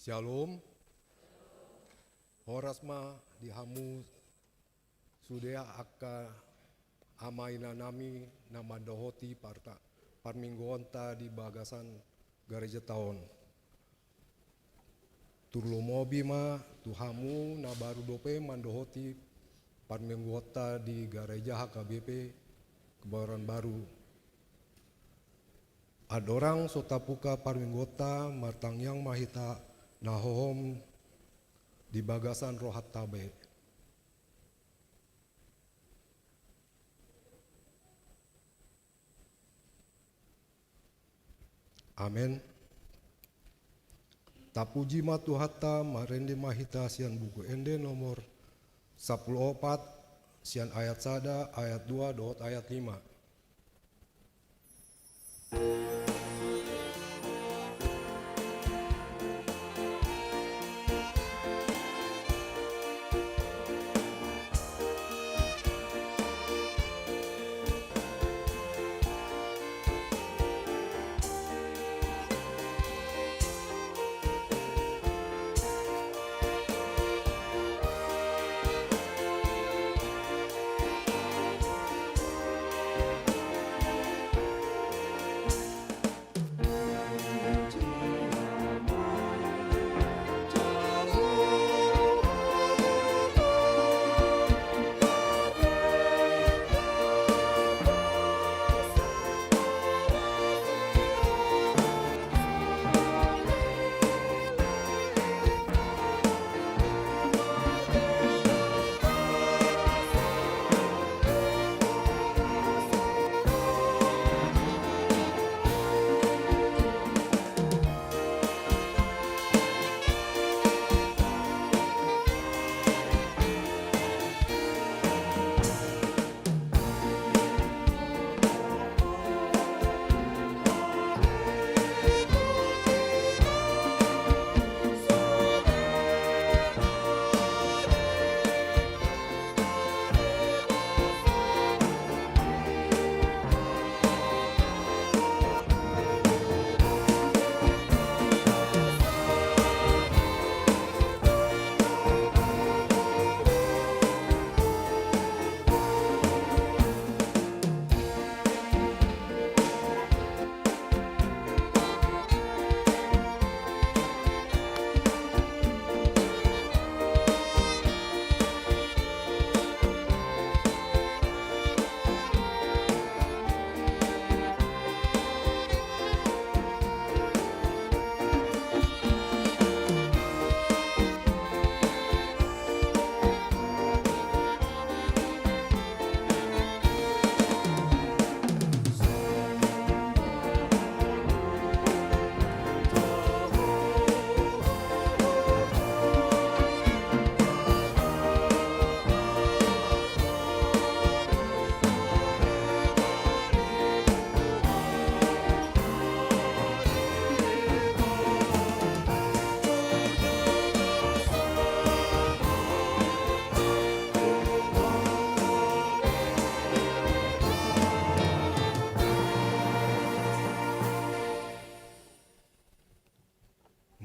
Shalom. Horasma dihamu sudea akka amaina nami nama dohoti parminggonta di bagasan gereja tahun. Turlo mobi ma tuhamu na baru dope mandohoti parminggota di gereja HKBP Kebayoran Baru. Adorang sotapuka parminggota martang yang mahita nahohom di bagasan rohat tabe. Amin. Tapuji matu hatta marende mahita sian buku ende nomor 14 sian ayat sada ayat 2 dot ayat 5.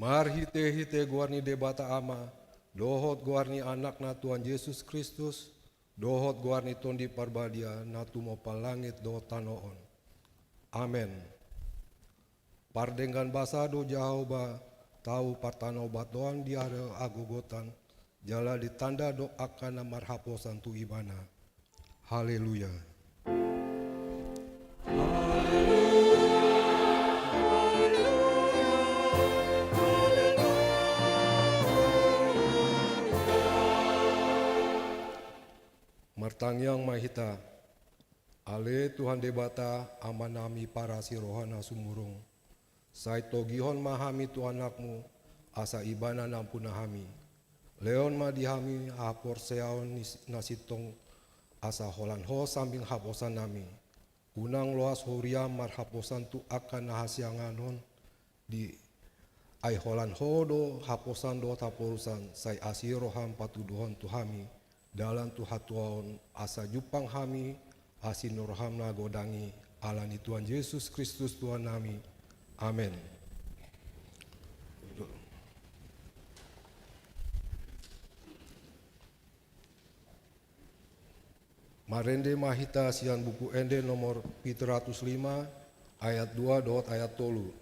Mar hite guarni debata ama, dohot guarni anak na Tuhan Yesus Kristus, dohot guarni tondi parbadia na tumo palangit do tanoon. Amen. Pardenggan basado Jahova tahu partano batoan di area agogotan, jala ditanda do akan marhaposan tu ibana. Haleluya. Martangyang mahita, ale Tuhan debata amanami para si rohana sumurung. Sai togihon mahami tu anakmu, asa ibana nampunahami. Leon madihami hapor seaon nasitong asa holan ho sambing haposan nami. Unang loas huriam marhaposan tu akan nahasyanganon di ay holan ho do haposan do taporusan sai asiroham patuduhon tuhami. Dalam tuhatuaon asa jupang hami asin nurham nagodangi alani Tuhan Yesus Kristus Tuhan nami. Amin. Marende mahita sian buku ende nomor 705 ayat 2 dot ayat 3.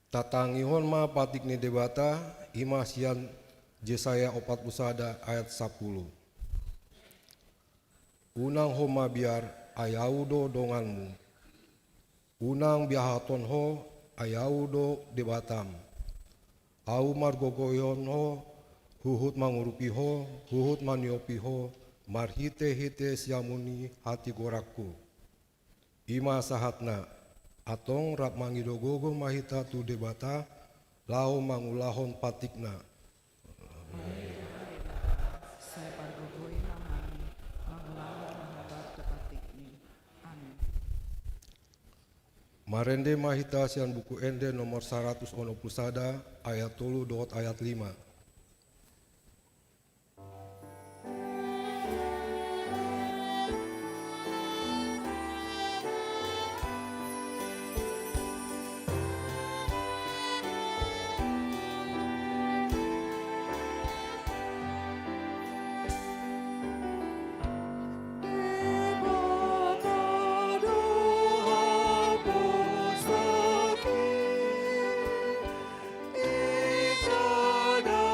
Tatangihon ma patik ni debata ima sian Yesaya 41 ayat 10. Unang homa biar ayaudo donganmu. Unang biahaton ho ayaudo debatam. Au margogoyon ho huhut mangurupi ho huhut maniopi ho marhite-hite siamuni hati gorakku. Ima sahatna atong rap mangidogogo mahita tu debata lao mangulahon patikna. Saya pargogoi namani mangulahon mahabat tu patikni. Amin. Marende mahita sian buku ende nomor 191 ayat 3 dot ayat 5. Ijada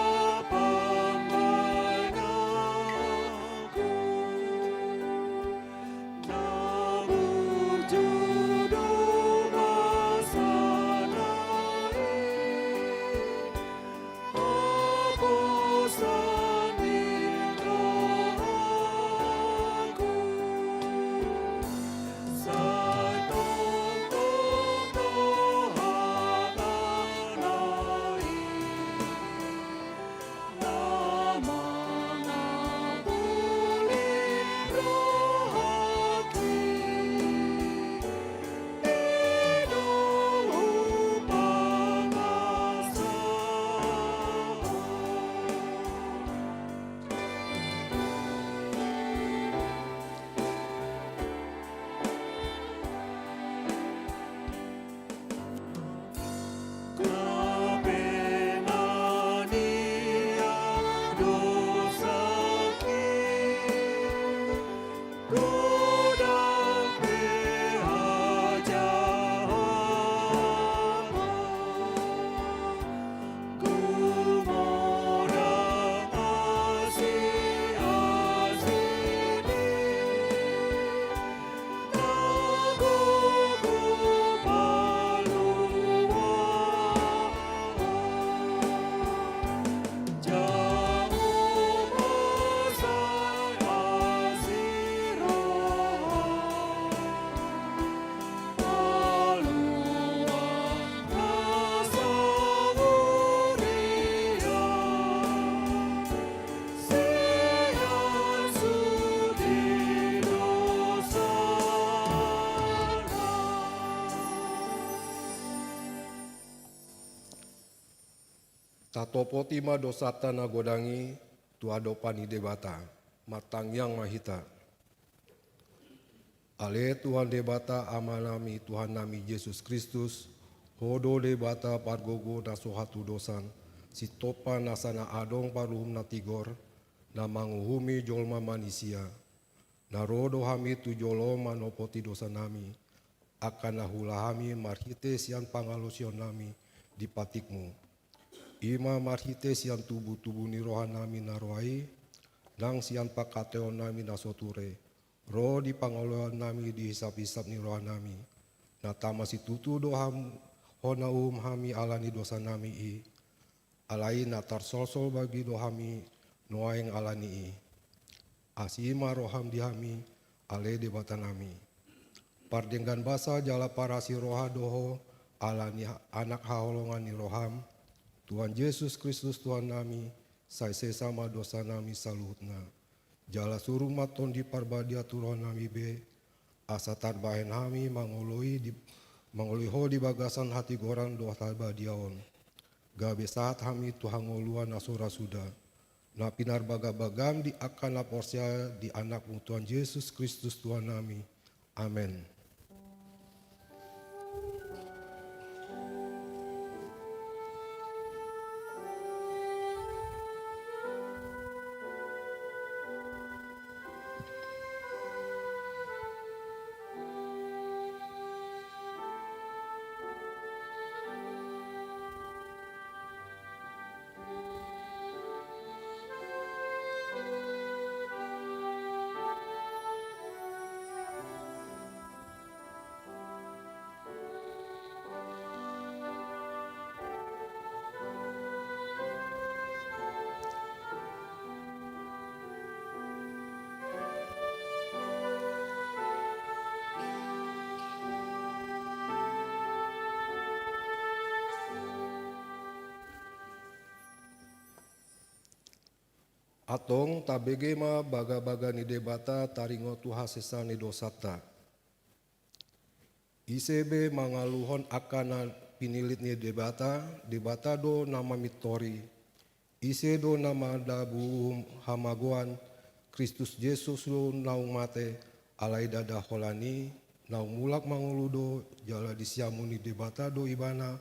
Tatopoti ma dosata na godangi tuadopani debata matang yang mahita. Ale Tuhan debata amanami Tuhan nami Yesus Kristus hodo debata pargogo na sohatu dosan si topa nasana adong paruhum na tigor na manguhumi jolma manusia na rodo hami tu jolo manopoti dosa nami akan nahulahami marhite sian pangalosion nami di patikmu. Ima marhite sian tubuh-tubuh ni rohan nami naroai, nang sian pakateon nami nasoture, roh di pangoloan nami dihisap-hisap ni rohan nami, na tamasi tutu doham honaum hami alani dosa nami i, alai natar sol bagi dohami noaeng alani i. Asima roham dihami ale debata nami. Pardenggan basa jala parasi roha doho alani anak haholongan ni roham, Tuhan Yesus Kristus Tuhan nami, sai sesama dosa nami saluhutna. Jala suruh maton di parbadia turon nami be, asatan bahen hami mangoloi ho di bagasan hati gorang doh tabadiaon. Gabe saat hami Tuhan ngoluan asura sudah. Na pinar bagam di akan laporsia di anakmu Tuhan Yesus Kristus Tuhan nami. Amin. Atong tabege ma baga-baga ni debata taringo tuha sesa ni dosata. ICB mangaluhon akana pinilit ni debata do nama mitori. Ise do nama dabu hamaguan, Kristus Yesus do naung mate, alai dada holani, naung mulak manguludo, jala disiamu ni debata do ibana,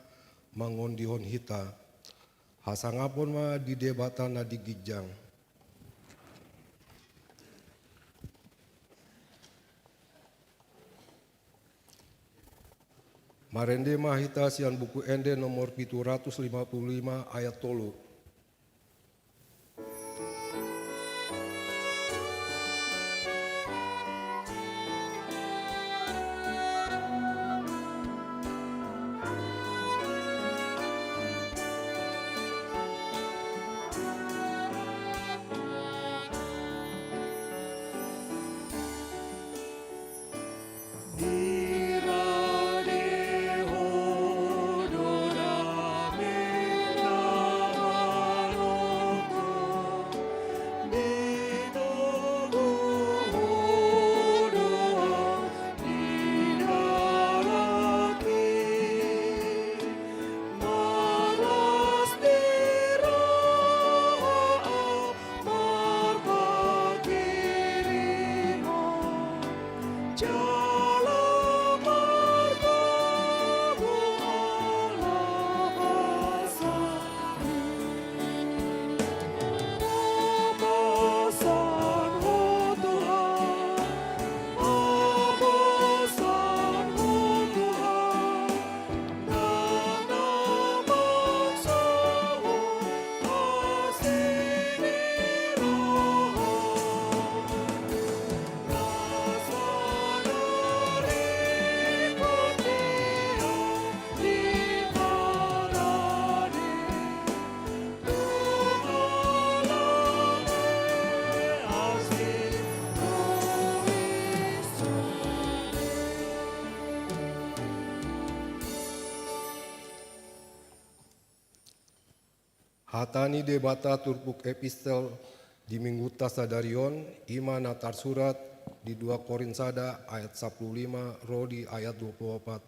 mangondihon hita. Hasangapon ma di debata na digijang. Marende mahita sian buku ende nomor 755 ayat 3. Hatani debata turpuk epistel di minggu tasadarion ima natar surat di 2 Korinsada ayat 15 rodi ayat 24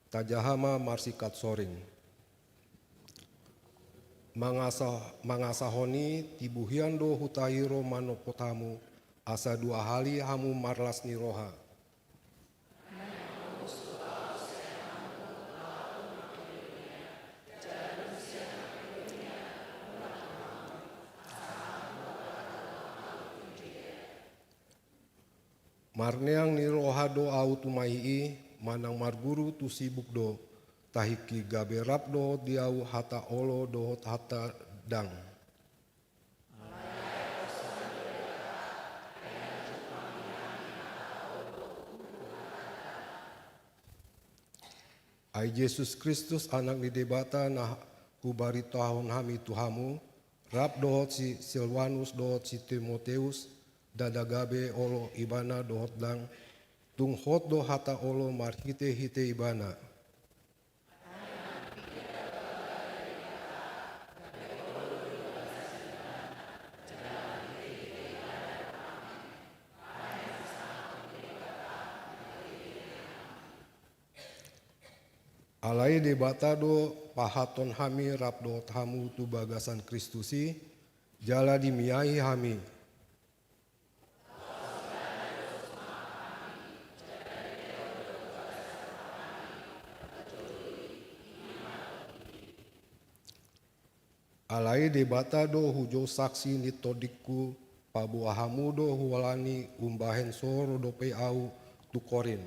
tajahama marsikat soring. mangasahoni tibuhian do hutahiro manopotamu asa dua hali hamu marlas ni roha. Marneang ni roha do au tumai manang marguru tu sibuk do tahiki gaberap do diau hata olo do hata dang. Ai Yesus Kristus anak ni debata nah kubari tahun hami tuhamu rap dohot si Silwanus dohot si Timoteus dadagabe olo ibana dohot dang tung hot do hata olo marhite hite ibana. Alai debata do pahaton hami rap do hamu tu bagasan Kristusi jala dimiai hami. Alai debata do hujo saksi ni todikku pabuah hamu do hualani umbahen soro do pe au tu korin.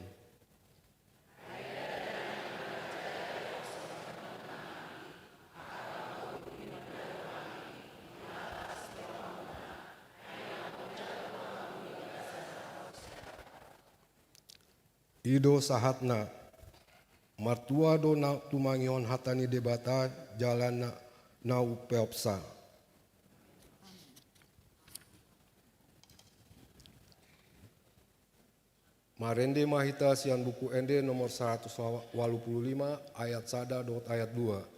Ido sahatna martua do na tumangion hatani debata jalan na upeopsa. Marende mahita sian buku ende nomor 185 ayat 1 dot ayat 2.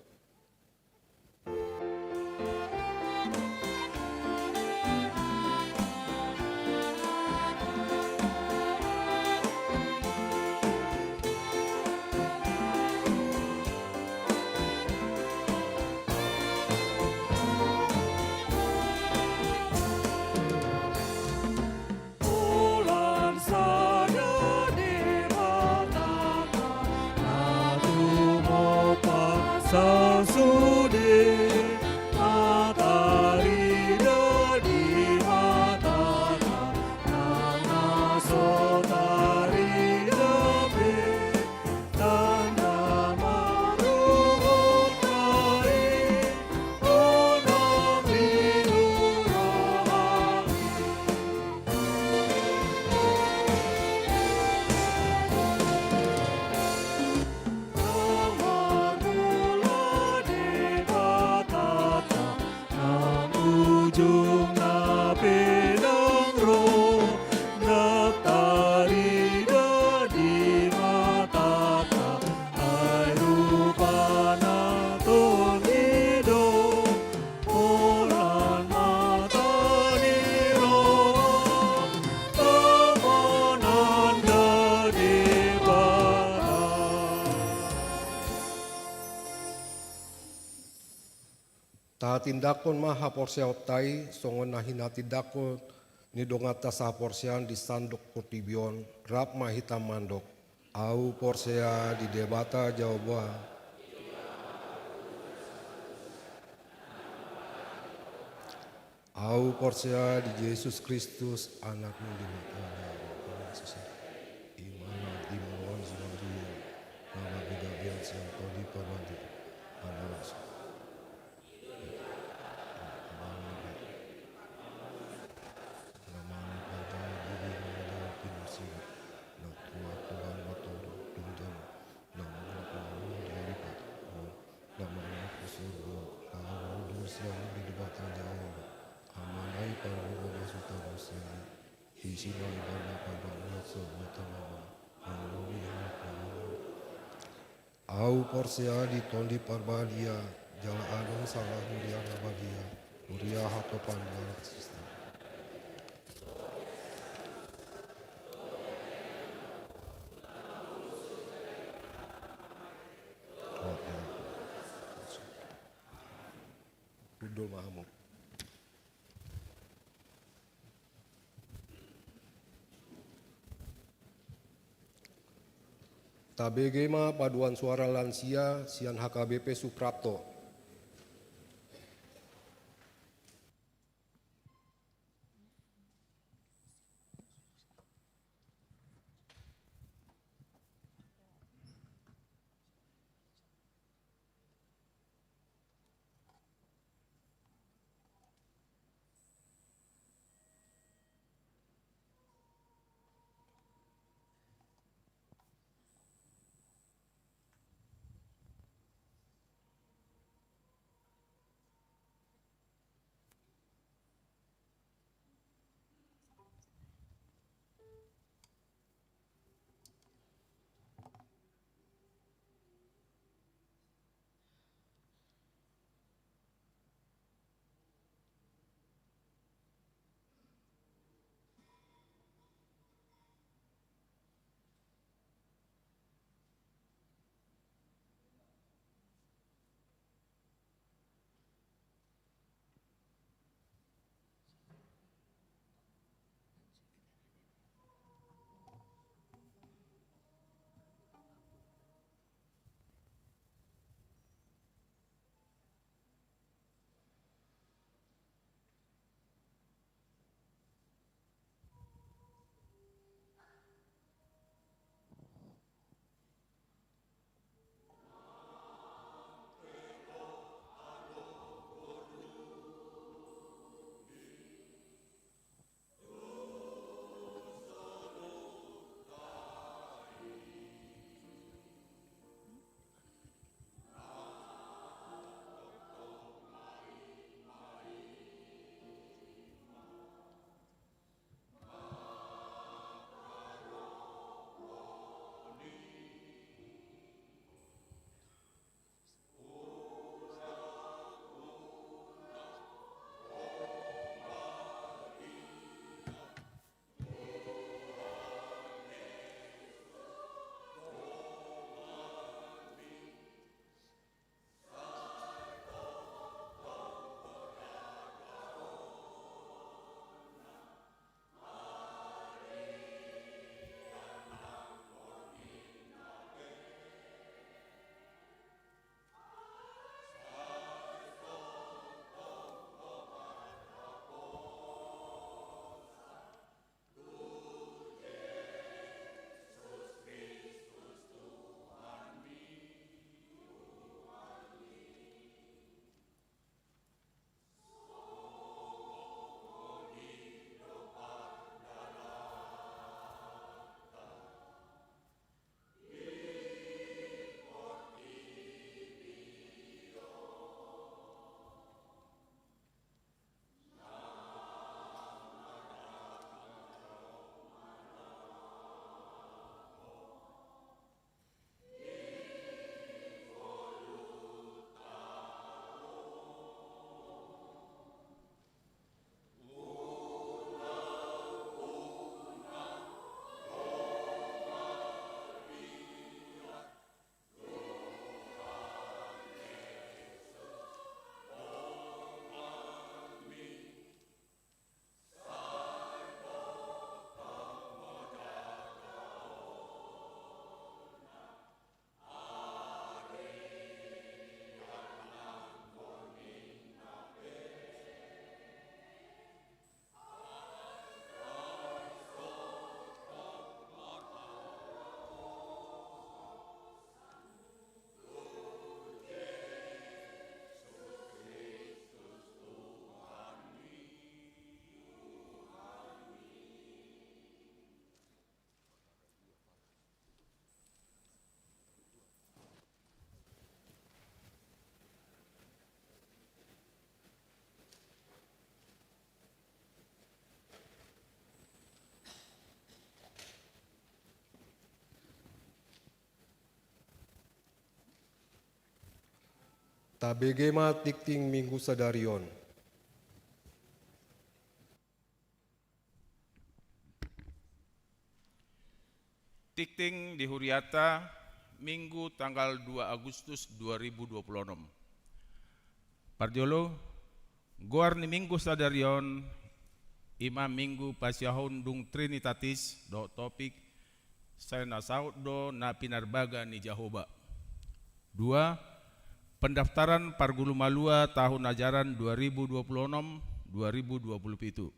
Tindakon maha porseotai songon nahina tindakon ni dongata sa porsean di sandok kotibion rap mahita mandok au porsea di debata jawa au porsea di Yesus Kristus anakmu di imana dimon zimari nama beda yang siang kodi pabandi anak au porsea di tondi parbadia jala anu salah muria nabadia muria hatopan barat sistem. Abdul Mahamud. Tabegema Paduan Suara Lansia Sian HKBP Suprapto. Tabegema Tikting Minggu Sadarion. Tikting di Huriata, Minggu tanggal 2 Agustus 2026. Pardiolo, Goar ni minggu sadarion ima minggu pasyahon dung Trinitatis do topik saya nasaut do na pinarbaga ni Jahoba. 2. Pendaftaran Pargulu Malua tahun ajaran 2026-2027.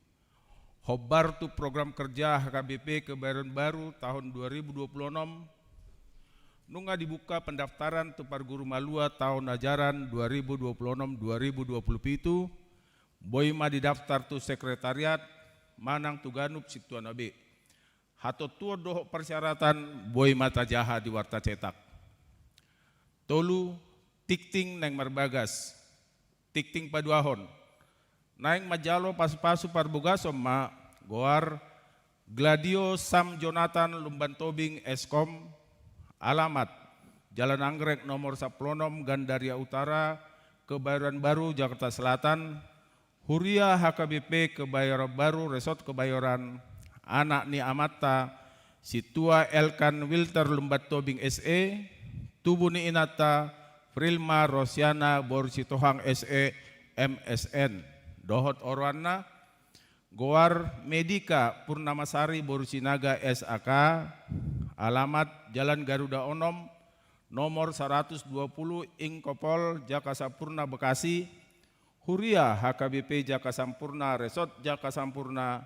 Hobar tu program kerja HKBP Kebayoran Baru tahun 2026. Nunga dibuka pendaftaran tu Parguru Malua tahun ajaran 2026-2027. Boy ma didaftar tu sekretariat manang tu ganup situan abe. Hato tua dohok persyaratan boy mata jaha di warta cetak. Tolu tikting neng marbagas, tikting paduahon. Naing majalo pasu-pasu parbogasom ma goar Gladio Sam Jonathan Lumban Tobing Eskom, alamat Jalan Anggrek nomor 10 Gandaria Utara, Kebayoran Baru, Jakarta Selatan. Huria HKBP Kebayoran Baru, Resort Kebayoran, anak ni Amata, Situa Elkan Wilter Lumban Tobing SE, tubuh ni Inata, Prilma Rosiana Borsitohang SE MSN, Dohot Orwana, Goar Medika Purnamasari Borsinaga SAK, alamat Jalan Garuda Onom, nomor 120 Ingkopol Jakasampurna Bekasi. Huria HKBP Jakasampurna Resort Jakasampurna,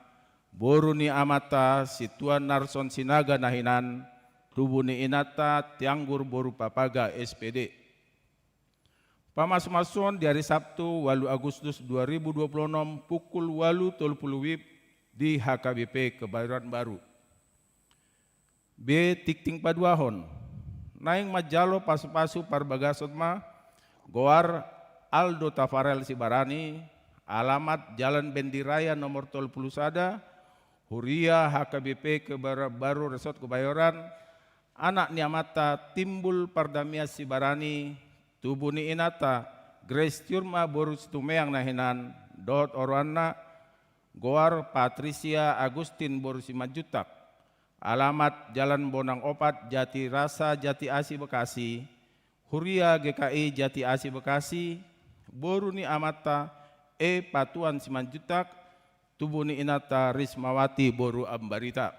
Boruni Amata Situan Narson Sinaga Nahinan, tubuh ni Inata Tianggur Boru Papaga SPD. Pamas-masuan di hari Sabtu 8 Agustus 2026 pukul 8.30 WIB di HKBP Kebayoran Baru. B. Tikting paduahon. Naing majalo pasu-pasu parbagasot ma goar Aldo Tafarel Sibarani, alamat Jalan Bendiraya nomor 31, Huria HKBP Kebayoran Baru Resort Kebayoran, anak Niamata Timbul Pardamias Sibarani, tubuh ni Inata Grace Turma Borus Tumeang Nahinan, Dohot Orwana, Goar Patricia Agustin Borusimajutak, alamat Jalan Bonang Opat Jati Rasa Jati Asi Bekasi, Huria GKI Jati Asi Bekasi, Boru ni Amata Patuan Simanjutak, tubuh ni Inata Rismawati Boru Ambarita.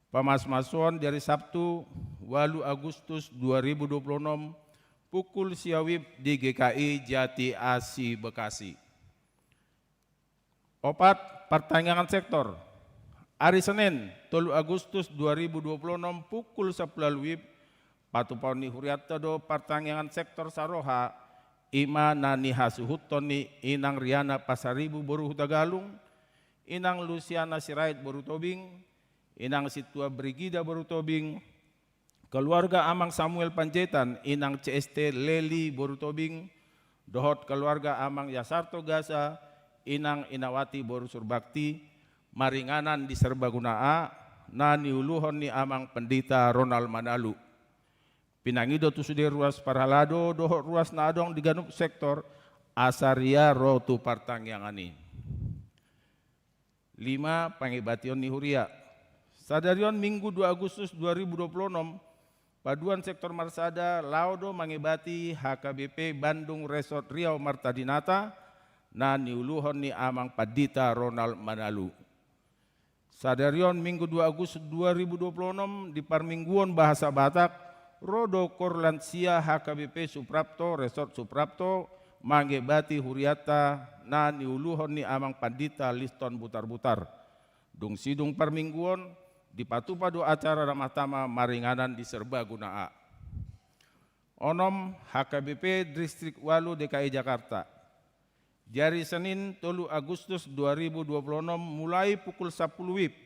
Pamas-masuan dari Sabtu 8 Agustus 2026 pukul siawib di GKI Jati Asi Bekasi. 4. Pertanyaan sektor. Hari Senin 3 Agustus 2026 pukul 10 WIB Patupauni Huriata do pertanyaan sektor Saroha ima nani hasuhutoni inang Riana Pasaribu Boru Hutagalung, inang Luciana Sirait Boru Tobing, inang Situa Brigida Boru Tobing, keluarga Amang Samuel Panjaitan, inang CST Leli Boru Tobing, dohot keluarga Amang Yasarto Gasa, inang Inawati Boru Surbakti, maringanan di Serbagunaa, nani uluhon ni Amang Pendita Ronald Manalu. Pinangido tu sudir ruas parhalado dohot ruas nadong di ganup sektor asaria rotu partang yang ani. 5. Pangibation ni Huria. Sadarion Minggu 2 Agustus 2026 Paduan Sektor Marsada Laudo mangibati HKBP Bandung Resort Riau Martadinata na niuluhon ni Amang Padita Ronald Manalu. Sadarion Minggu 2 Agustus 2026 di Parmingguan Bahasa Batak Rodo Korlansia HKBP Suprapto Resort Suprapto manggebati Huriata na niuluhon ni Amang Pandita Liston Butar-Butar. Dung sidung Parmingguan di patupado acara ramah tama maringanan di Serbagunaa. 6. HKBP Distrik Walu DKI Jakarta. Jari Senin 3 Agustus 2026 mulai pukul 10 WIB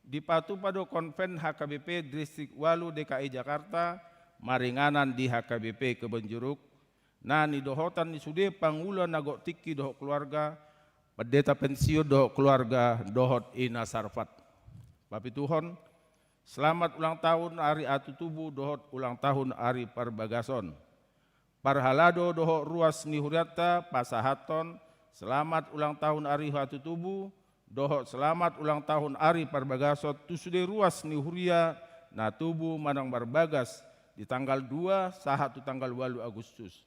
di Patupado Konven HKBP Distrik Walu DKI Jakarta maringanan di HKBP Kebonjeruk na ni dohotan ni sude pangulan nagok tiki dohok keluarga pendeta pensiun dohok keluarga dohot ina sarfat. Papituhon selamat ulang tahun Ari Atu Tubu dohot ulang tahun Ari Parbagason. Parhalado dohok ruas ni Huriata Pasahaton selamat ulang tahun Ari Atu Tubu dohot selamat ulang tahun Ari Parbagasot tusude ruas ni Huria na tubu manang Barbagas di tanggal 2 sahatu tanggal 8 Agustus.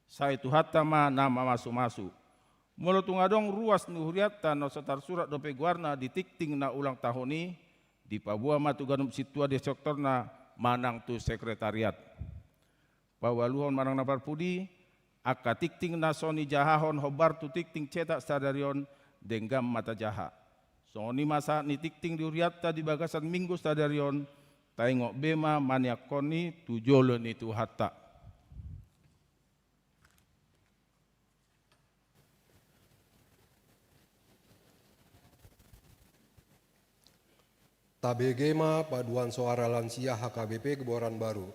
Saya itu hatama nama masu-masu. Molo tungadong ruas ni huriatta no setar surat dope guarna ditikting na ulang tahuni di pabua matu ganum situa di sektorna manang tu sekretariat. Pawaluhon manang napar pudi aka tikting na soni jahahon hobar tu tikting cetak stadarion denggam mata jaha. Soni masa ni tikting di huriatta di bagasan minggu stadarion taingok bema maniak koni tujolo ni tu hatta. Tabegema Paduan Suara Lansia HKBP Kebayoran Baru.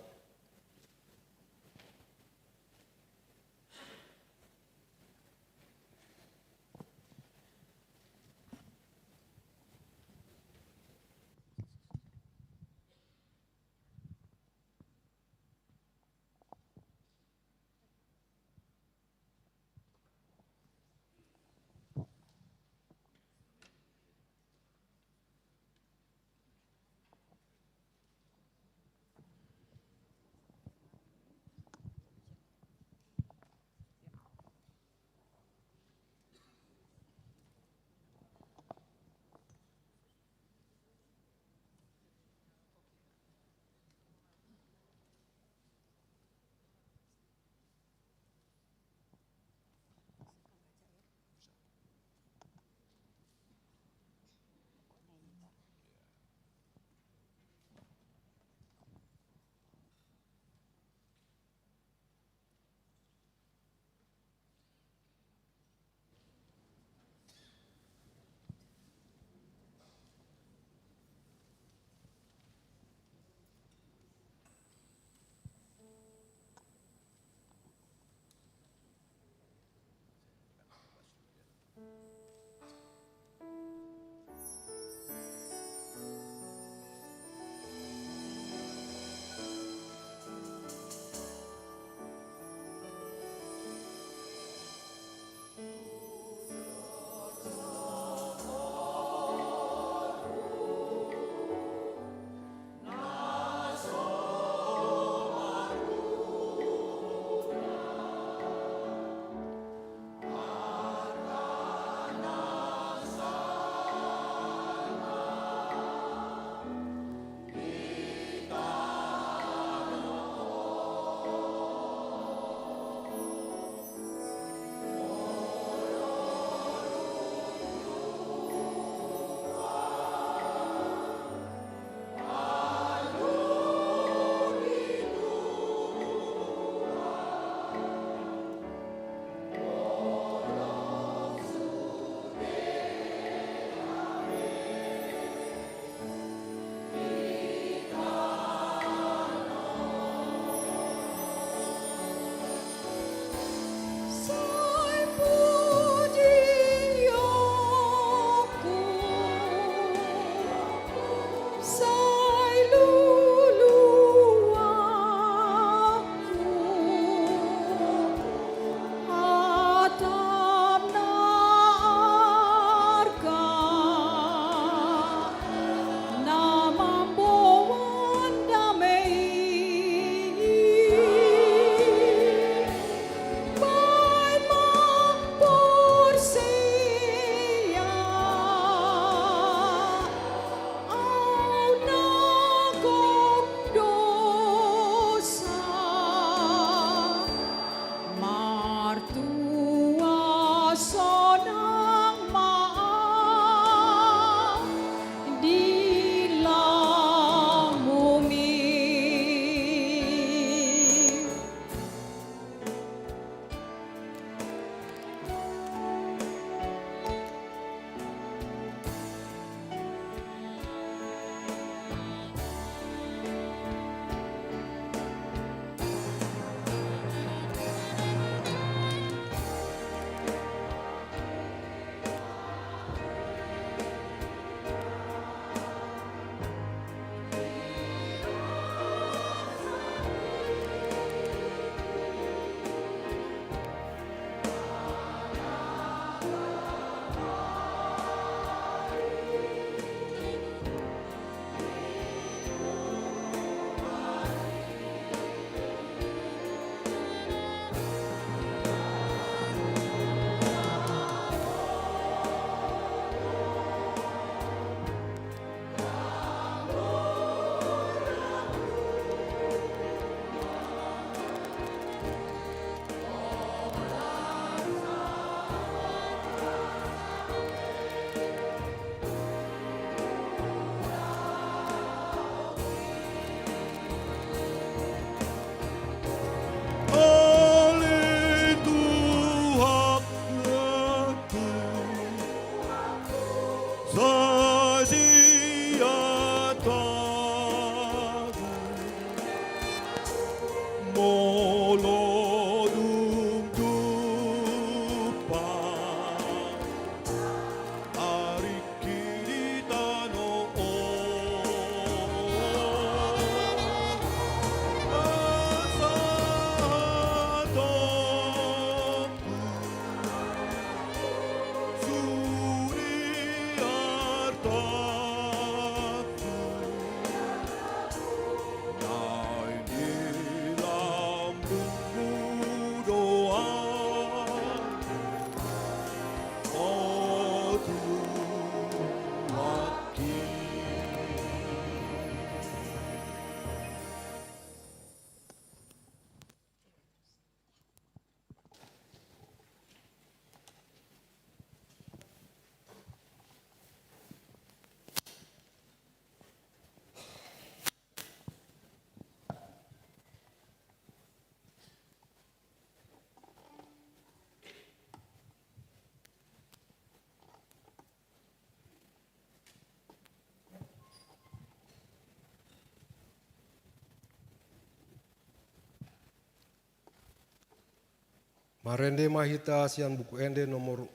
Marende mahita sian buku ende nomor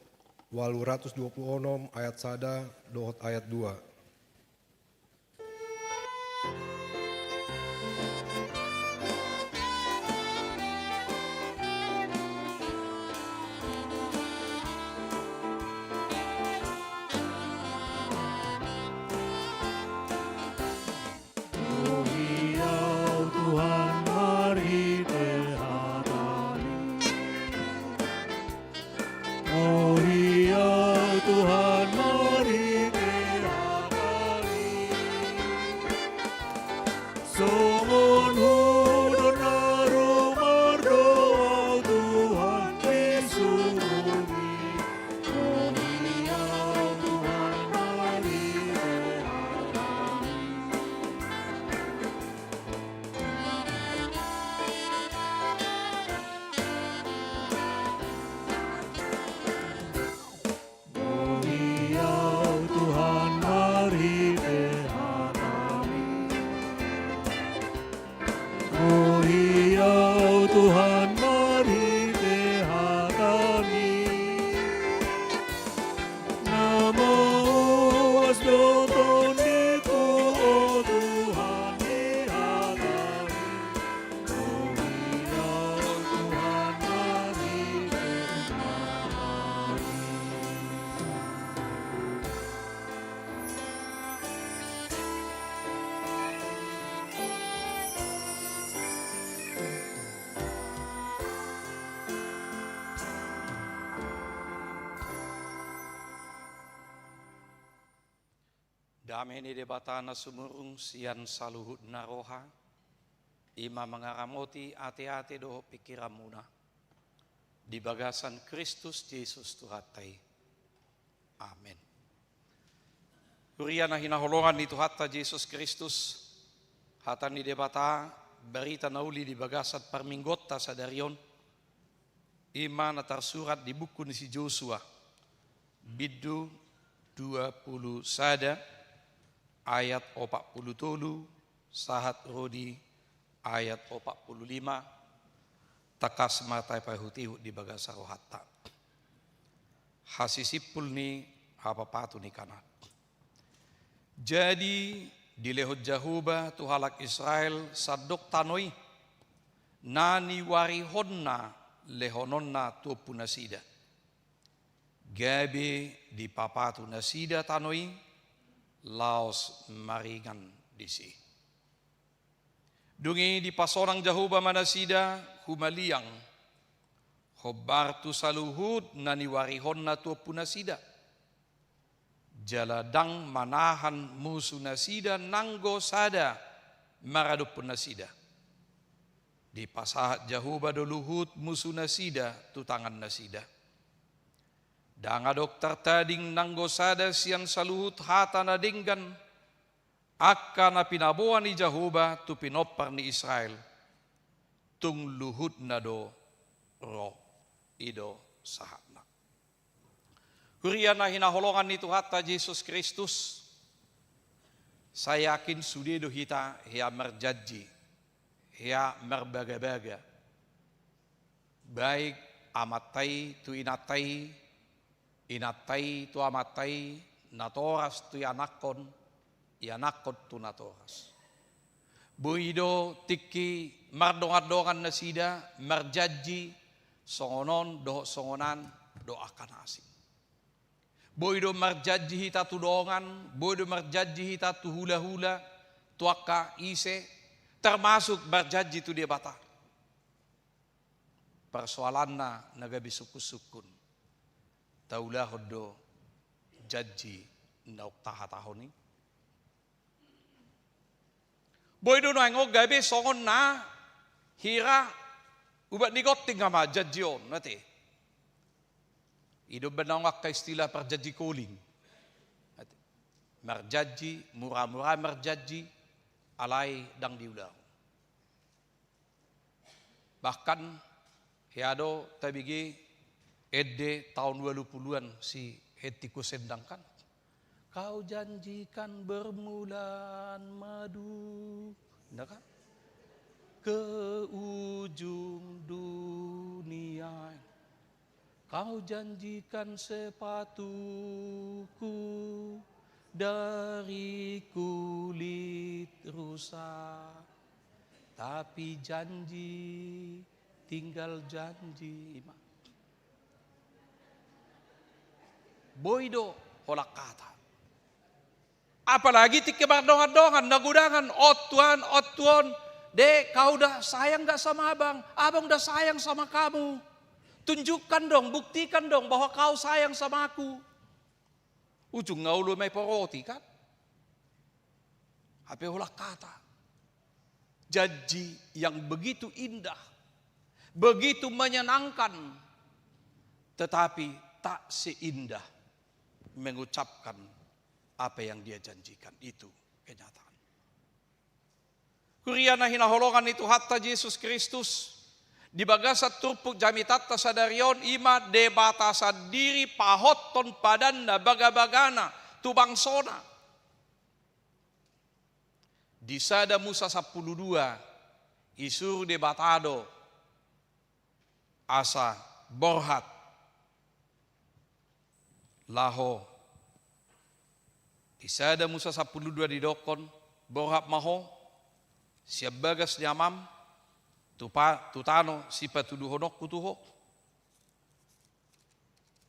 826 ayat 1 dohot ayat 2. Tuhan mari terhadap. Oh iya Tuhan mari terhadap. Somun hudon arumar doa Tuhan disurungi. Oh iya Tuhan mari terhadap. Oh iya Tuhan mari terhadap. Oh iya Tuhan mari terhadap. Namo asdoton diku oh Tuhan dihadap. Oh iya Tuhan mari terhadap. Dameni debatana sumurung sian saluhut naroha, ima mengaramoti ate-ate doho pikiramuna, di bagasan Kristus Yesus Tuhatai. Amin. Huriana hinaholongan ni Tuhatta Yesus Kristus, hatan ni debata berita nauli di bagasat perminggotta sadarion, ima na tersurat di buku ni si Joshua, biddu 20 sada, ayat 47 sahat rodi ayat 45 takas matai pahutiu di bagasa rohatta hasisipul ni apa patu ni kanat. Jadi di lehot jahuba tuhalak Israel sadok tanoi nani warihonna lehononna tu punasida gabe di papatu nasida tanoi laos maringan disi. Dungi di pasonang jahuba manasida humaliang hobartu saluhud nani warihon na tu punasida. Jaladang manahan musuh nasida nanggo sada marado punasida. Di pasahat jahuba doluhud musuh nasida tu tangan nasida. Danga dokter tading nanggo sada sian saluhut hata nadinggan akka na pinabuan ni Jahuba tu pinopar ni Israel tung luhut nado ro ido sahatna. Huriana hinaholongan ni Tuhatta Yesus Kristus, saya yakin sudedo hita hea merjanji hea merbaga-baga baik amatai tu inatai tu amatai natoras tu yanakon tu natoras. Buido tiki mardongan nasida marjaji songonon doh songonan do akan asing. Buido marjaji hita tu dongan, buido marjaji hita tu hula-hula, tu akka ise, termasuk marjaji tu dia bata. Persoalanna nagabi sukun taulah hodo janji ndauk taha-tahoni. Boy do nangog gabi songon na hira ubat nigot tingama janjion nati. Ido benangak ka istilah perjanji koling. Merjanji, murah-murah merjanji, alai dang diulang. Bahkan hiado tabigi Ede tahun 20-an si Hetiko sedangkan. Kau janjikan bermulan madu, enggak ke ujung dunia. Kau janjikan sepatuku dari kulit rusa, tapi janji tinggal janji. Boido holak kata. Apalagi tike bardongan-dongan, nagudangan, otuan, dek kau udah sayang gak sama abang udah sayang sama kamu. Tunjukkan dong, buktikan dong bahwa kau sayang sama aku. Ujung ngaulu may poroti kan? Apa ulah kata. Janji yang begitu indah, begitu menyenangkan, tetapi tak seindah mengucapkan apa yang dia janjikan. Itu kenyataan. Kuriana hinaholongan itu hatta Yesus Kristus di bagasat turpuk jamitatta sadarion ima debata sadiri pahotton padanna baga-bagana tubangsona. Di sada Musa 12 isur debatado asa borhat laho. Di sada Musa 12 di dokon borhat maho siap bagas nyamam tutano si patuduhonok kutuho.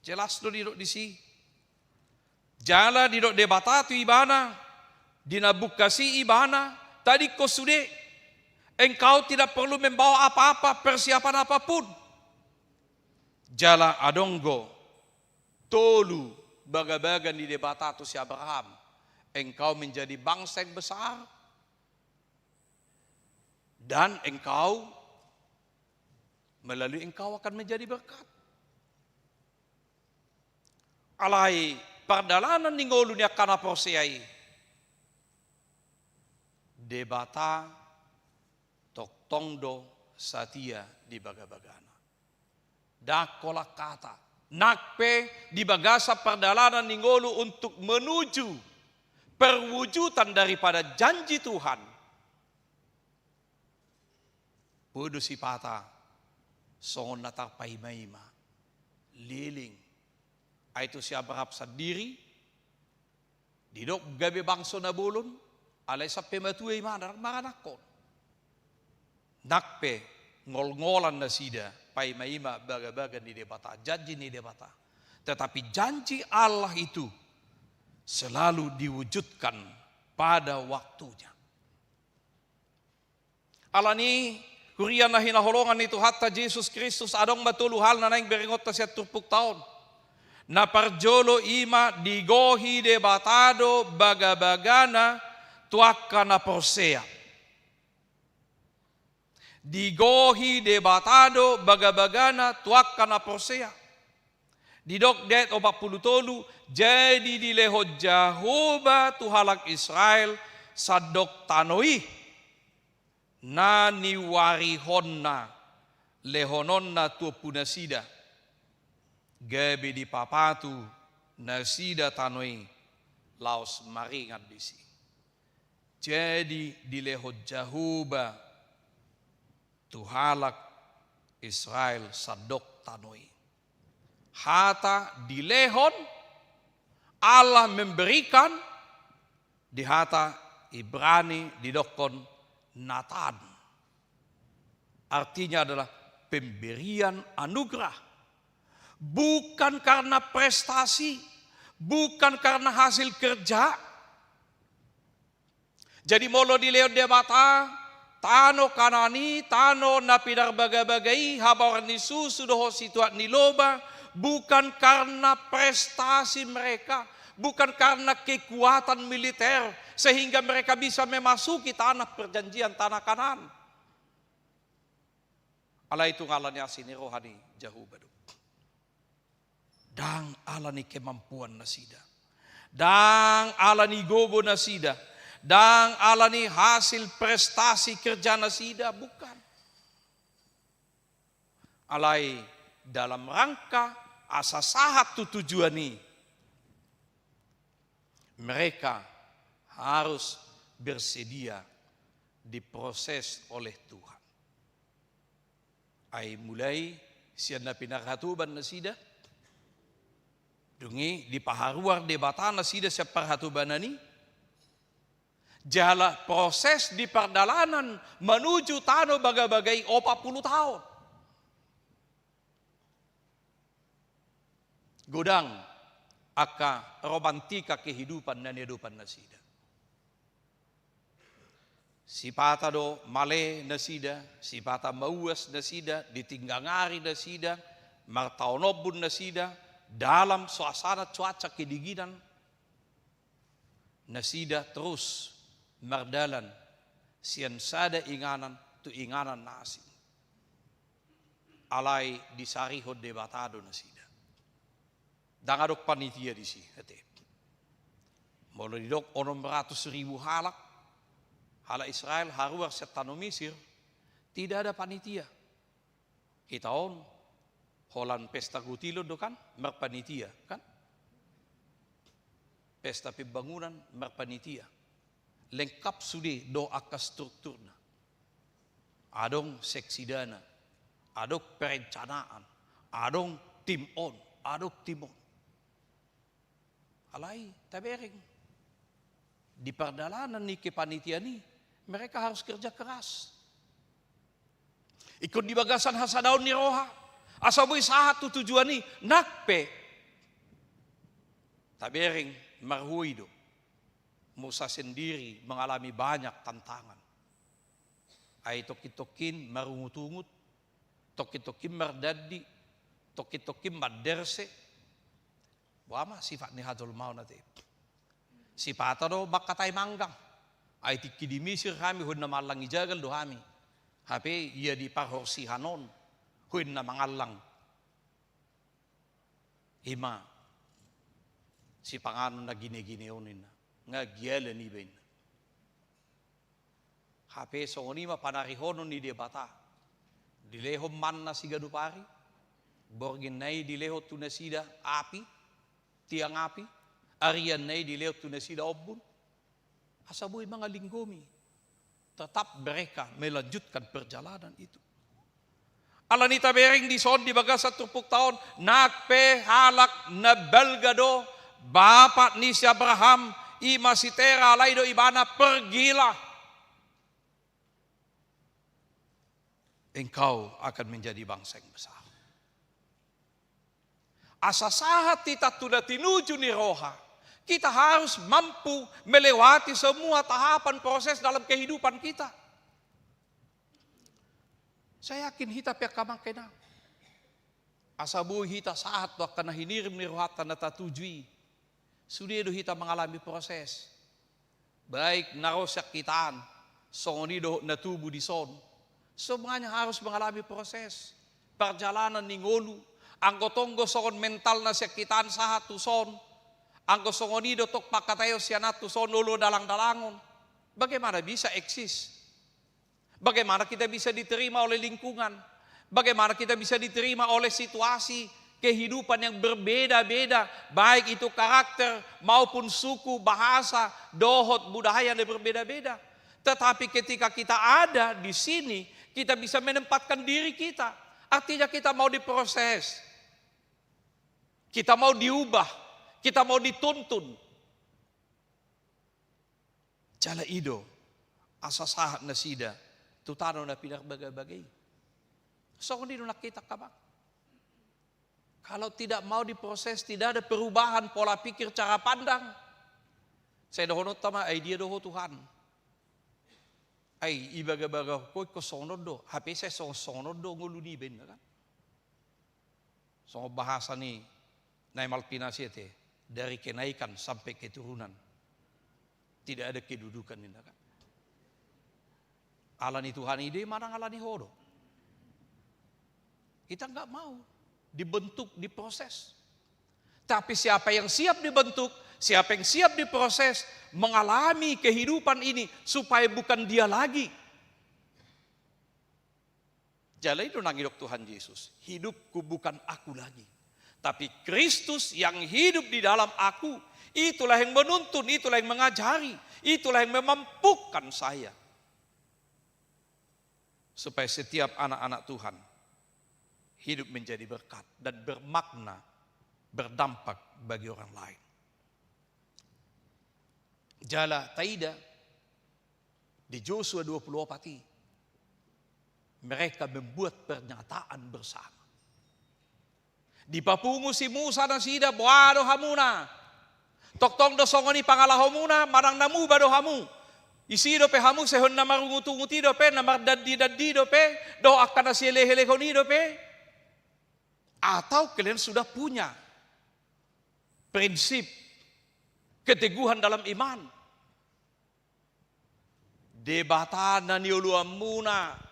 Jelas do didok disi. Jala didok debata tu ibana. Dinabukasi ibana. Tadi kau sudah. Engkau tidak perlu membawa apa-apa, persiapan apapun. Jala adonggo. Tolu baga-baga di debata tu si Abraham. Engkau menjadi bangsa yang besar. Dan engkau melalui engkau akan menjadi berkat. Alai pardalanan ningolunya kana porsiai. Debata tok tongdo satia di baga-bagana. Dakola kata. Nakpe di bagasa pardalanan ningolu untuk menuju perwujudan daripada janji Tuhan. Bodo si pata. Songon natar paimaima liling aitu si Abraham sendiri didok gabe bangso na bulun alay sa pematue mana maranakon nakpe ngol-ngolan na sida paimaima baga-baga ni debata janji ni debata, tetapi janji Allah itu selalu diwujudkan pada waktunya. Allah ni kurian na hinaholongan itu hatta Yesus Kristus adong batulu hal na naing beringot na siya turpuk taon. Na parjolo ima digohi debatado baga-bagana tuaka na porsea. Digohi debatado baga-bagana tuaka na porsea. Didok det 40 jadi dilehod Jahoba tuhalak Israel sadok tanoi. Na niwarihonna lehononna tu punasida gabe di papatu nasida tanoi laos maringan bisi. Jadi dilehod Jahuba tuhalak Israel sadok tanoi. Hata dilehon Allah memberikan di hata Ibrani didokon Natan. Artinya adalah pemberian anugerah. Bukan karena prestasi, bukan karena hasil kerja. Jadi molo dileon debata, tano kanani, tano napidar baga-bagai, habar ni susudoho situat ni loba, bukan karena prestasi mereka, bukan karena kekuatan militer, sehingga mereka bisa memasuki tanah perjanjian, tanah Kanaan. Allah itu ngalanya sini rohani jauh baduk. Dang Allah ni kemampuan nasida. Dang Allah ni gogo nasida. Dang Allah ni hasil prestasi kerja nasida. Bukan. Alai dalam rangka asa sahat tu tujuan ni. Mereka harus bersedia diproses oleh Tuhan. Ai mulai sian na pinakatuban na sida Dungi di paharuar debatana sida separhatu banani. Jala proses di perdalanan menuju tano bagai-bagai 40 tahun. Godang aka romantika kehidupan dan kehidupan nasida. Sipata do male nasida, sipata mauas nasida, ditinggangari nasida, martaonobun nasida, dalam suasana cuaca kedinginan, nasida terus mardalan, sian sada inganan tu inganan nasi. Alai disarihod debatado nasida. Dangadok panitia di sini. Mulai didok 600.000 halak Israel haruar setano Mesir, tidak ada panitia. Kita on Holan pesta gutilo do kan merpanitia kan. Pesta pembangunan merpanitia. Lengkap sudah doa ke strukturna. Adong seksi dana, adong perencanaan, adong tim on, adong tim on. Alai tabering. Di perdalanan nih ke panitia nih, mereka harus kerja keras. Ikut di bagasan hasadaun ni roha. Asabui satu tujuan nih, nakpe. Tabering marhuido. Musa sendiri mengalami banyak tantangan. Ay toki-tokin marungut-ungut, toki-tokin mardadi, toki-tokin maderse. Wama sifat ni hadol mau nati. Sifat do bakatay manggang. Ay tiki di Mesir kami hun na malang ijagal do kami. Hape iya di parhorsi hanon hun na mangalang. Ima si panganon na gine-gineonin na. Nga giala ni ben. Hape so nima panarihonon ni debata. Dilehom man na si gadupari. Borgin nay dileho tu na sida api. Tiang api, arian nay dilewat tu na sida obun. Asaboy mga linggomi. Tetap mereka melanjutkan perjalanan itu. Alanita bering di son di bagas 30 tahun. Nakpe halak na belgado. Bapak ni si Abraham. Ima si Tera alaido ibana pergilah. Engkau akan menjadi bangsa yang besar. Asa sahat kita sudah tinuju ni roha. Kita harus mampu melewati semua tahapan proses dalam kehidupan kita. Saya yakin hita pihak kamang kena. Asabu hita sahat waktu na hinirim ni roha tanda tatujui. Sudah do hita mengalami proses. Baik narosak kitaan. Songonido natubu di son. Semuanya harus mengalami proses. Perjalanan ni ngolu. Ang gotonggo songon mental na sakitan sahat tuson. Ang gosongonido tok pakatayo siyanat tuson ulo dalang-dalangon. Bagaimana bisa eksis? Bagaimana kita bisa diterima oleh lingkungan? Bagaimana kita bisa diterima oleh situasi kehidupan yang berbeda-beda. Baik itu karakter maupun suku, bahasa, dohot, budaya yang berbeda-beda. Tetapi ketika kita ada di sini, kita bisa menempatkan diri kita. Artinya kita mau diproses. Kita mau diubah, kita mau dituntun. Jala ido, asa sahat na sida, tutano na pinagbagai-bagay. So kung di nakita ka ba? Kalau tidak mau diproses, tidak ada perubahan pola pikir, cara pandang. Saya dohonot tama, ay dia doho Tuhan. Ay ibaga-baga, ko sonod do, hape saya sonod do nguluni ben kan. So bahasa ni Naimal Pinasiete, dari kenaikan sampai keturunan. Tidak ada kedudukan ini kan. Alani Tuhan ide mana alani hodo. Kita enggak mau dibentuk, diproses. Tapi siapa yang siap dibentuk, siapa yang siap diproses, mengalami kehidupan ini supaya bukan dia lagi. Jala itu nangidok Tuhan Yesus. Hidupku bukan aku lagi. Tapi Kristus yang hidup di dalam aku. Itulah yang menuntun, itulah yang mengajari. Itulah yang memampukan saya. Supaya setiap anak-anak Tuhan hidup menjadi berkat dan bermakna berdampak bagi orang lain. Jala taida di Yosua 24 mereka membuat pernyataan bersama. Di papungu si Musa na sida boado hamuna. Toktong do songoni pangalaho muna marang namu bado hamu. Isido pe hamu sehon na marungutunguti do pe na mardadi do pe do akan na sielehelekhoni do pe. Atau kalian sudah punya prinsip keteguhan dalam iman. Debata na niuluam muna.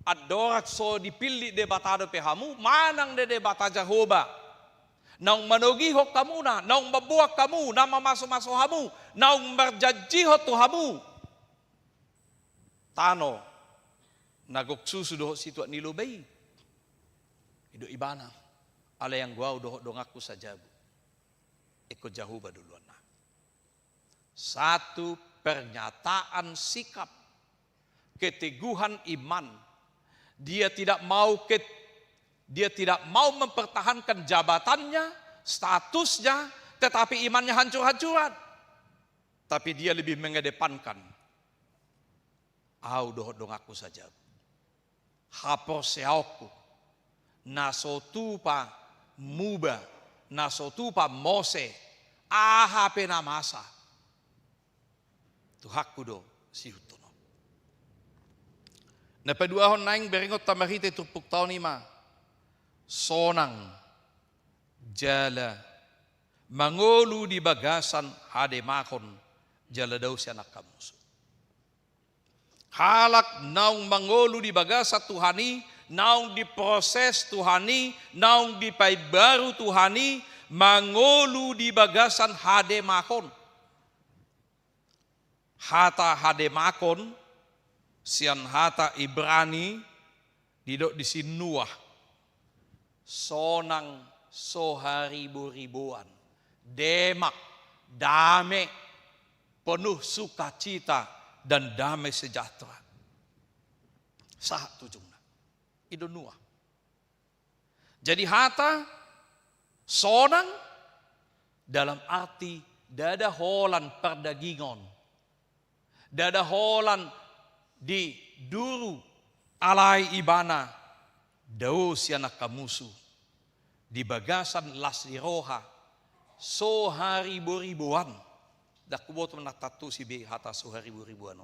Adorat so dipilih debatado pe hamu. Manang de debata Jehovah. Naung manugihok kamu na. Naung mabuak kamu. Na mamaso-maso hamu. Naung marjajihot to hamu. Tano. Nagoksusu doho situ nilubay. Ido ibana. Ala yang gua doho dongaku sajabu. Ikut Jehovah duluan na. Satu pernyataan sikap keteguhan iman. Dia tidak mau mempertahankan jabatannya, statusnya, tetapi imannya hancur-hancuran. Tapi dia lebih mengedepankan au doh dongaku saja. Hapor seauku nasotupa muba nasotupa mose ahape namasa. Tuhakku do sihutono. Na paduahon naing beringot tamarite tupuk taon ima. Sonang jala mangolu di bagasan hademakon jala daw si anak kamuso. Halak naung mangolu di bagasa Tuhani, naung diproses Tuhani, naung dipaibaru Tuhani, mangolu di bagasan hademakon. Hata hademakon sian hata Ibrani didok di sinuah sonang soharibu-ribuan demak dame penuh sukacita dan damai sejahtera sah tujungna itu nuah. Jadi hata sonang dalam arti dada holan perdagingon, dada holan di duru alai ibana dau siana kamusu di bagasan lasliroha so haribu-ribuan dak kuboto menatatu si be hata so haribu-ribuan.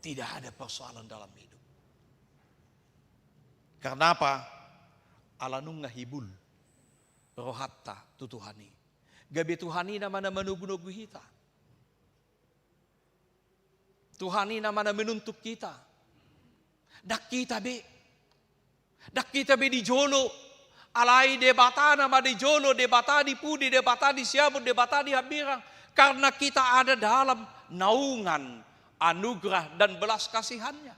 Tidak ada persoalan dalam hidup. Karena apa? Alanung ngahibul rohatta tutuhani gabe Tuhani nama menugu-nugu hita. Tuhani nama menuntut kita. Dak kita be di jolo. Alai debata nama di jolo, debata di pudi, debata di siabut, debata di habirang. Karena kita ada dalam naungan, anugerah dan belas kasihannya.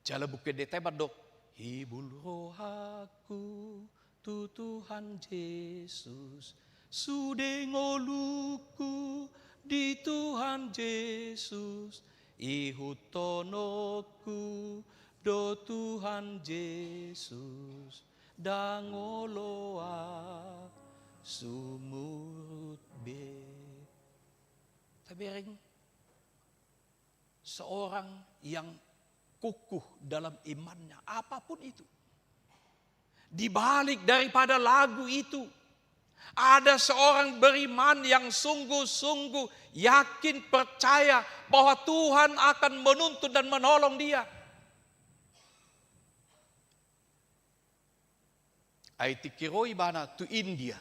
Jala bukit detebat dok. Hibul rohaku tu Tuhan Yesus. Sudengoluku di Tuhan Yesus, ihutonoku do Tuhan Yesus, dangoloa sumurut be. Tabering seorang yang kukuh dalam imannya, apapun itu. Di balik daripada lagu itu, ada seorang beriman yang sungguh-sungguh yakin percaya bahwa Tuhan akan menuntun dan menolong dia. Aitikiroi bana to India,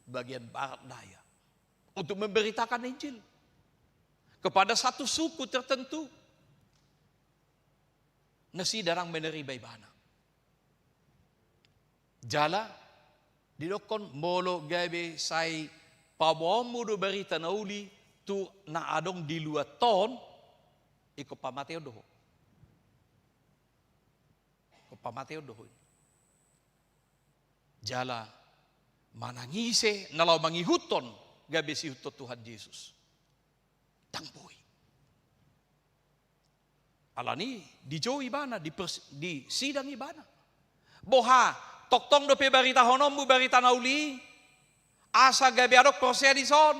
bagian barat daya, untuk memberitakan Injil kepada satu suku tertentu. Nasi darang menerima ibana. Jala didokon molo gabe sai pabomu do berita nauli tu na adong di luar ton iko pamateo doho. Ko pamateo doho. Jala manangise nalau mangihuton gabe si hutot Tuhan Yesus. Tangpoi. Alani di jo ibana di sidang ibana. Boha toktong do pe barita honom bu barita nauli asa gabi adok prosedison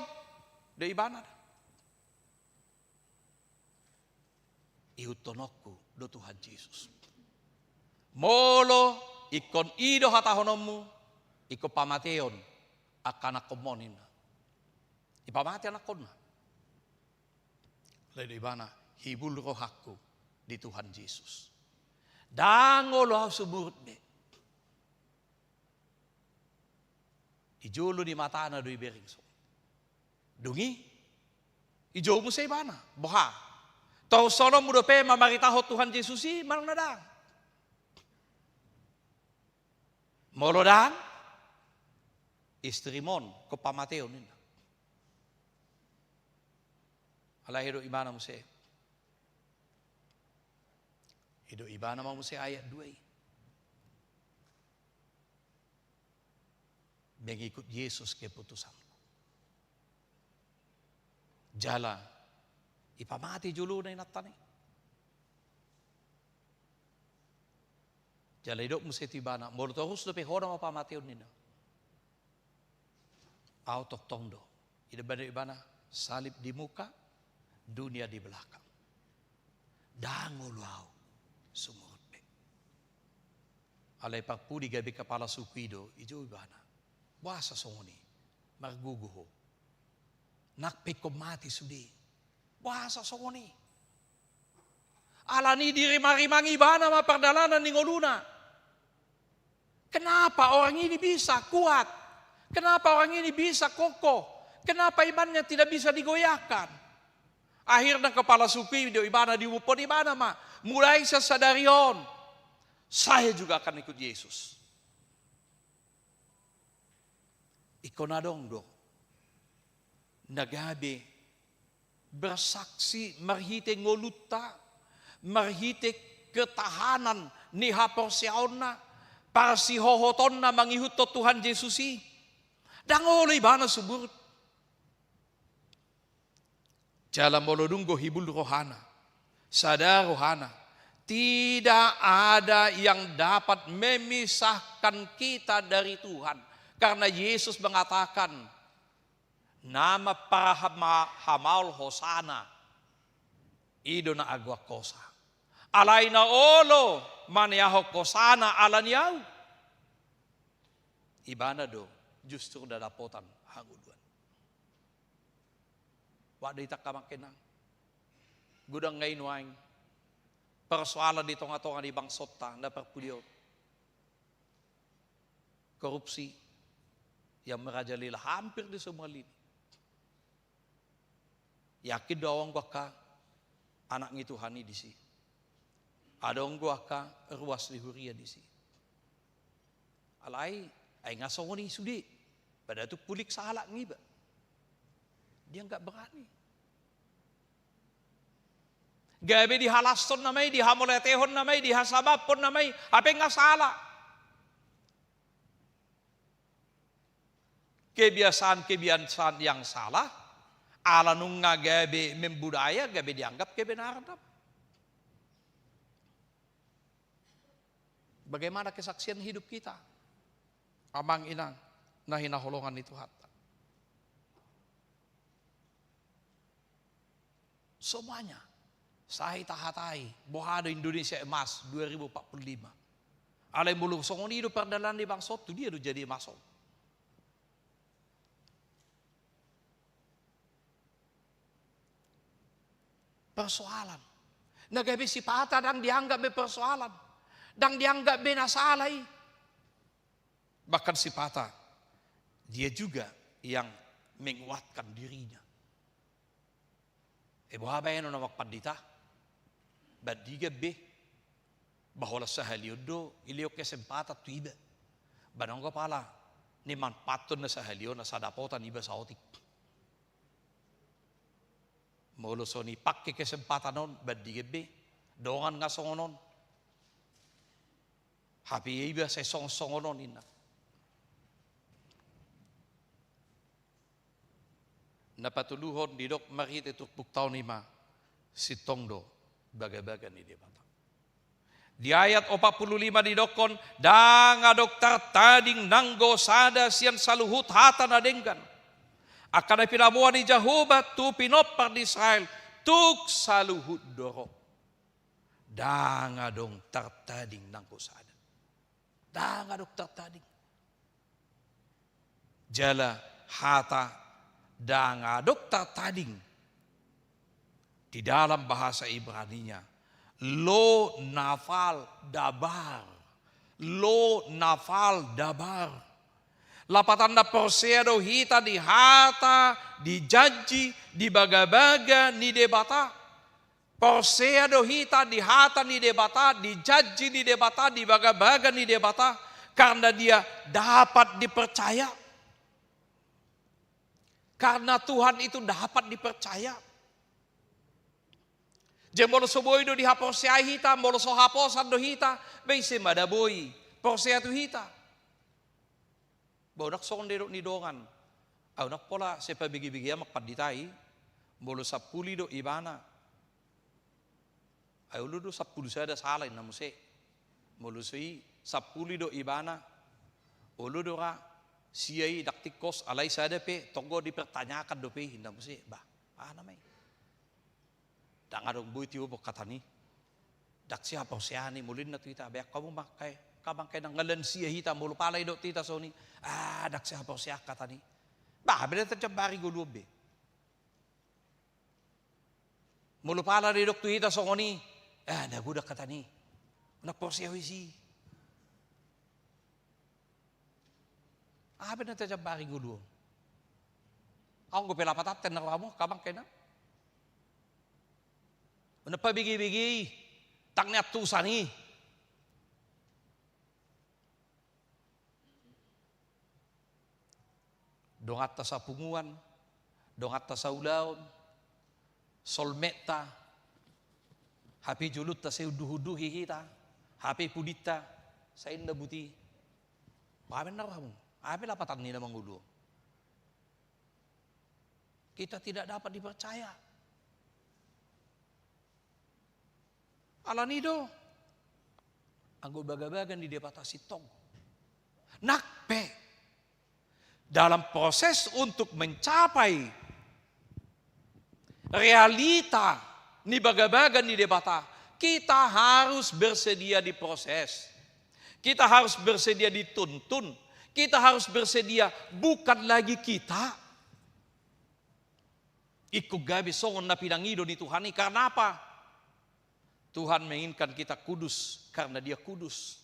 do ibana. Iutonokku do Tuhan Yesus. Molo ikon ido hata honommu iko pamateon akan akomonin. Ipamati anak kona. Lalu ibana hibul rohaku di Tuhan Yesus. Dangolo suburt be. Ijolo di mata na do iberingso. Dungi ijo mo sa ibana. Boha. Tau sono mo do pe mamaritaho Tuhan Yesus si manang nadang. Molodan istri mon ko pamateo nina. Ala hido ibana mo sa hido ibana mo sa ayat 2. Mengikut Yesus keputusanku. Jala ipamati julu na inatani. Jala idok mo sa tibana. Molo terus do pe hoda mapamatiyon nina. Autok tongdo. Ida ibana salib di muka, dunia di belakang. Danguluau sumut pe. Alay pagpudi gabi kepala sukido, ijo ibana. Wasa songoni, marguguho. Nakpe mati sudi. Wasa songoni. Alani diri marimang ibana maperdalanan ni ngoluna. Kenapa orang ini bisa kuat? Kenapa orang ini bisa kokoh? Kenapa imannya tidak bisa digoyahkan? Akhirnya kepala suku di ibana diupon ibana mah. Mulai sesadarion. Saya juga akan ikut Yesus. Ikonadong do. Nagabe bersaksi marhite ngoluta, marhite ketahanan ni haporsiaonna, para si hohoton na mangihut to Tuhan Yesusi. Dangolo ibana subur. Jalan molodunggo hibul rohana, sadar rohana. Tidak ada yang dapat memisahkan kita dari Tuhan. Karena Yesus mengatakan, nama para hamal hosana, idona agwa kosa. Alaina olo, maniaho kosana alaniau. Ibana do, justru dadapotan hanguduan. Wadai tak kamakinang. Gudang ngayon waing. Persoalan di tonga-tonga di bangsot ta, na perpuliot. Korupsi yang merajalela hampir di semua lini. Yakin doang gua ka anak ngi Tuhani di sini. Ada orang gua ka ruas lihuria di sini. Alai ay ngasong ni sudi. Pada tu pulik salah ngiba. Dia enggak berani. Gabe di halaston namai, di hamoletehon namai, di hasabapon namai, apa enggak salah. Kebiasaan yang salah, ala nung gabe membudaya, gabe dianggap kebenaran. Bagaimana kesaksian hidup kita? Amang inang, nahinaholongan itu hatta. Semuanya. Sahi tahatai, bohado Indonesia emas 2045. Alai mulu songoni hidup perdalan di bangsot, tu dia tu jadi masuk. Persoalan. Nagabi si pata dan dianggap berpersoalan. Dan dianggap benasalai. Bahkan si pata, dia juga yang menguatkan dirinya. Buhabayan na magpandita. Badiga be. Bahwa sa haliodo, iliyok kesempatan tu iba. Banong ka pala, ni manpaton na sa halio na sa dapotan iba sa otik. Molo so ni pakke kesempatan non, badiga be. Dongan nga songonon. Happy iba sa songonon ina. Napatuluhon di dok marite tukbuk taon ni ma si Tongdo baga-baga ni debata. Di ayat 45 di dokon, danga dokter tading nanggo sada sian saluhut hata nadenggan. Akan pinamuan ni Jehovah tu pinopar di Israel, tuk saluhut doro. Danga dong tertading nanggo sada. Danga dok tertading. Jala hata danga dok tertading. Di dalam bahasa Ibraninya, lo nafal dabar. Lo nafal dabar. Lapatanda perseado hita di hata, di janji, di baga-baga, ni debata. Perseado hita di hata, ni debata, di janji, ni debata, di baga-baga, ni debata. Karena dia dapat dipercaya. Karena Tuhan itu dapat dipercaya. Jemolo soboi do dihaposea hita, molo so haposan do hita, beise madaboi, posea tu hita. Baudak song dedok ni dongan, aunak pola sepa bigi-bigi amak paditai, molo sapuli do ibana. Aulu do sapulu sada salah namuse, molo sui sapuli do ibana, ulu do ra siai daktikos alai sada pe, togo dipertanyakan do pe namuse, bah, namai. Dak ngadong buiti ubok katani. Dak siapa usiani mulin na tuita beak kamu makai kabangkai nang ngalen sia hita mulu palai dok tita soni. Dak siapa usia katani. Bah beda terjebari gulube. Mulu palai dok tuita soni. Dak budak katani. Nak porsia wisi. Beda terjebari gulu. Ang gopela pataten na kamu kabangkai na. Kenapa bigi-bigi tak niat tusani? Dong atas sapunguan, dong atas saulaon, solmeta, hapi julut ta seuduh-uduh kita, hapi pudita, sa inda buti. Pamen na kamu, hapi lapatan nila mangulo. Kita tidak dapat dipercaya. Alanido, anggo baga-bagan di depata sitong. Nakpe, dalam proses untuk mencapai realita ni baga-bagan di depata, kita harus bersedia di proses. Kita harus bersedia dituntun. Kita harus bersedia bukan lagi kita. Iku gabi songon na pinangido ni Tuhan ini. Karena apa? Tuhan menginginkan kita kudus karena dia kudus.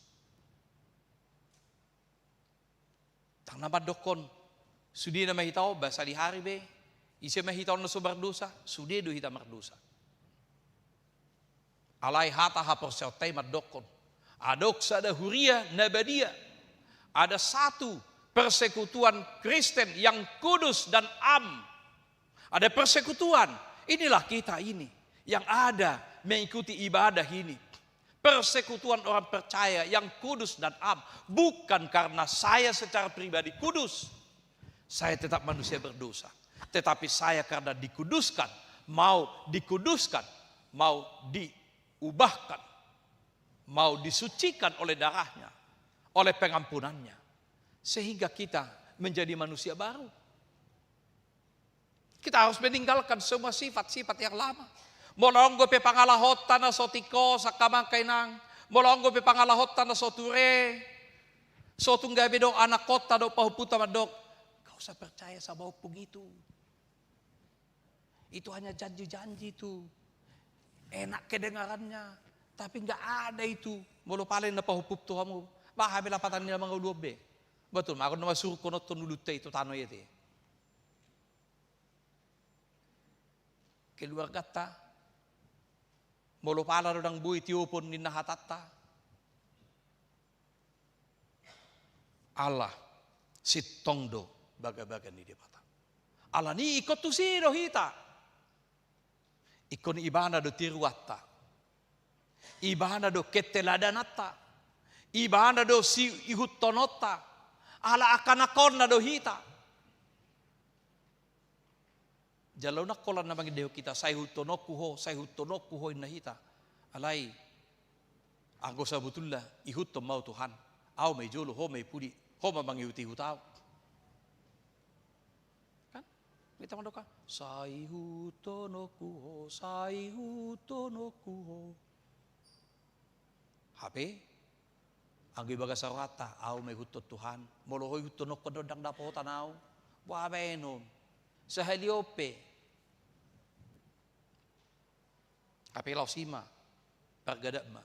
Tang nama dokon, sudi na mahitaw basa di hari be, isi mahitaw na sobar dosa, sudi do hita mardosa. Alay hata hapor syautai madokon. Adok sada huria nabadia. Ada satu persekutuan Kristen yang kudus dan am. Ada persekutuan. Inilah kita ini yang ada mengikuti ibadah ini. Persekutuan orang percaya yang kudus dan am. Bukan karena saya secara pribadi kudus. Saya tetap manusia berdosa. Tetapi saya karena dikuduskan. Mau dikuduskan. Mau diubahkan. Mau disucikan oleh darahnya. Oleh pengampunannya. Sehingga kita menjadi manusia baru. Kita harus meninggalkan semua sifat-sifat yang lama. Molonggo pe pangalahot na sotiko sa kamangkay nang. Molonggo pe pangalahot na soture. So tunggabi do anak kota do pahuputa madok. Kau usah percaya sa baupung itu. Itu hanya janji-janji itu. Enak kedengarannya. Tapi enggak ada itu. Molo palin na pahupup Tuhanmu. Bahabi lapatan nila mga uluobe. Betul, ako na masuruh kunot tunulute itu tanoy ite. Keluar kata. Molo pala ro ng buhay tiupon ni nahatata. Allah sitongdo baga-baga ni depata. Allah ni ikot tu si rohita. Ikon ibana do tiruata. Ibana do keteladanata. Ibana do si ihutonota. Ala akanakon na do hita. Jalaw na kolan na mga deho kita, say hutonokuho na hita. Alai, anggo sabutullah, ihut to mau Tuhan. Au may jolo, ho may pudi, ho mamangihuti hutaw. Kan? Kita mendoka, sai hutono kuho, sai hutono kuho. Hape, anggo ibaga sarwata, au may hutot Tuhan. Molohoy hutono ko dodang dapo tanaw. Wabenom, sa heliope. Hape lau sima, pergadak ma.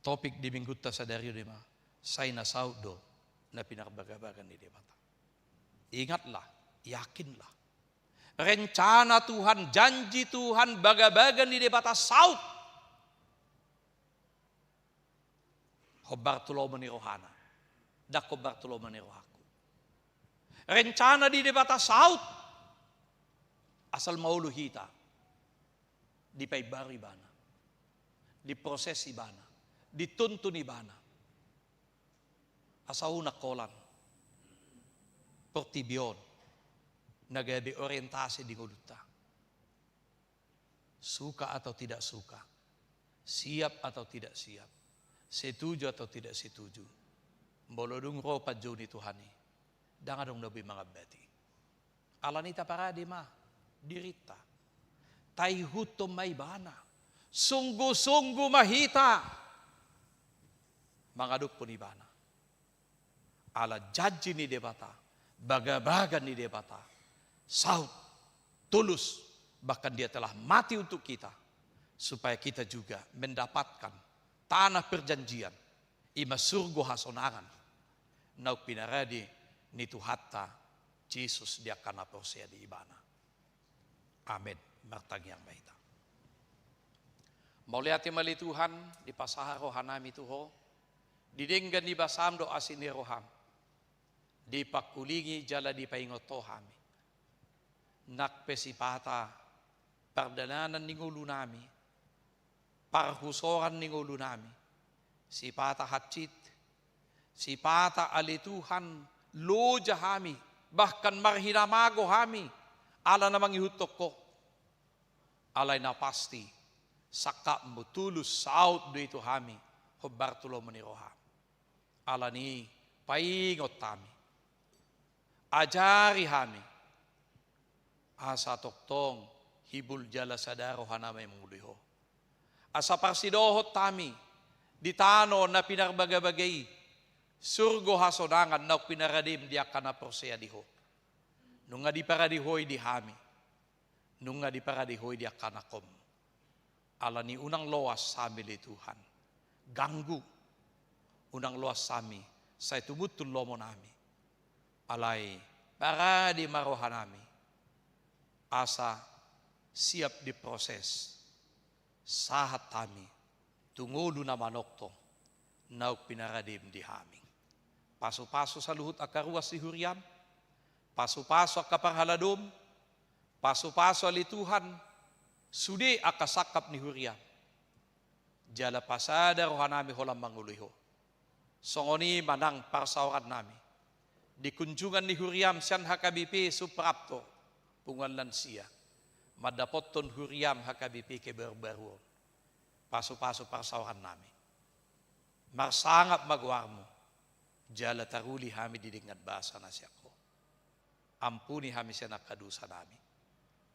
Topik di minggu ta sadari dema, say na saudo na pinakbagabagan ni debata. Ingatlah, yakinlah. Rencana Tuhan, janji Tuhan, bagabagan ni debata saud. Hobar tulo mani rohana, dak hobar tulo mani rohaku. Rencana di debata saud, asal maulu hita, di paibari bana, di prosesi bana. Dituntun ibana asahuna kolan portibion nagabi orientasi di goduta suka atau tidak suka, siap atau tidak siap, setuju atau tidak setuju, bolodung ropa joni Tuhani dangadong nabi mangabati alanita paradima dirita taihuto may bana sungguh-sungguh mahita mangaduk pun ibana. Ala janji ni debata, baga-baga ni debata, saud, tulus, bahkan dia telah mati untuk kita, supaya kita juga mendapatkan tanah perjanjian, ima surgo hasonangan, nauk pinaradi nitu hatta, Yesus dia kana porsia di ibana. Amin. Martag yang baita. Mauliati mali Tuhan, di pasaha rohanami tuho, didenggan di basam doa sini roham. Dipakulingi jala di paingotohami. Nak pesipata pardananan ningulu nami. Parhusoran ningulu nami. Sipata hatcit. Sipata ali Tuhan loja hami. Bahkan marhinamago hami. Ala namang ihutok ko. Alay na pasti. Saka mutulus saud do itu hami. Hobar tulo meniroham. Alani paingot tami. Ajari hami. Asa toktong hibul jala sadaro hanamay muluho. Asa parsidohot tami. Ditano na pinarbagabagay. Surgo hasonangan na pinaradim dia kana prosea diho. Nunga di paradihoy di hami. Nunga di paradihoy dia kana kom. Alani unang loas sami li Tuhan. Ganggu. Unang luas sami, saya tumutun lomo nami. Alay, para di marohan nami. Asa, siap diproses. Sahat kami, tungulo na manokto, nauk pinaradim di haming. Paso-paso sa luhut akaruas si Huriam, paso-paso akaparhaladom, paso-paso ali Tuhan, sudi akasakap ni Huriam. Jala pasada rohanami holam manguliho. Songoni manang parsauran nami. Di kunjungan ni Huriam siyan hakabipi suprapto pungan lansia. Madapoton Huriam hakabipi ke berbaru. Paso-paso parsauran nami. Marsangap magwarmo. Jala taruli hami didingat basa na siya ko. Ampuni hami siya nakadusa nami.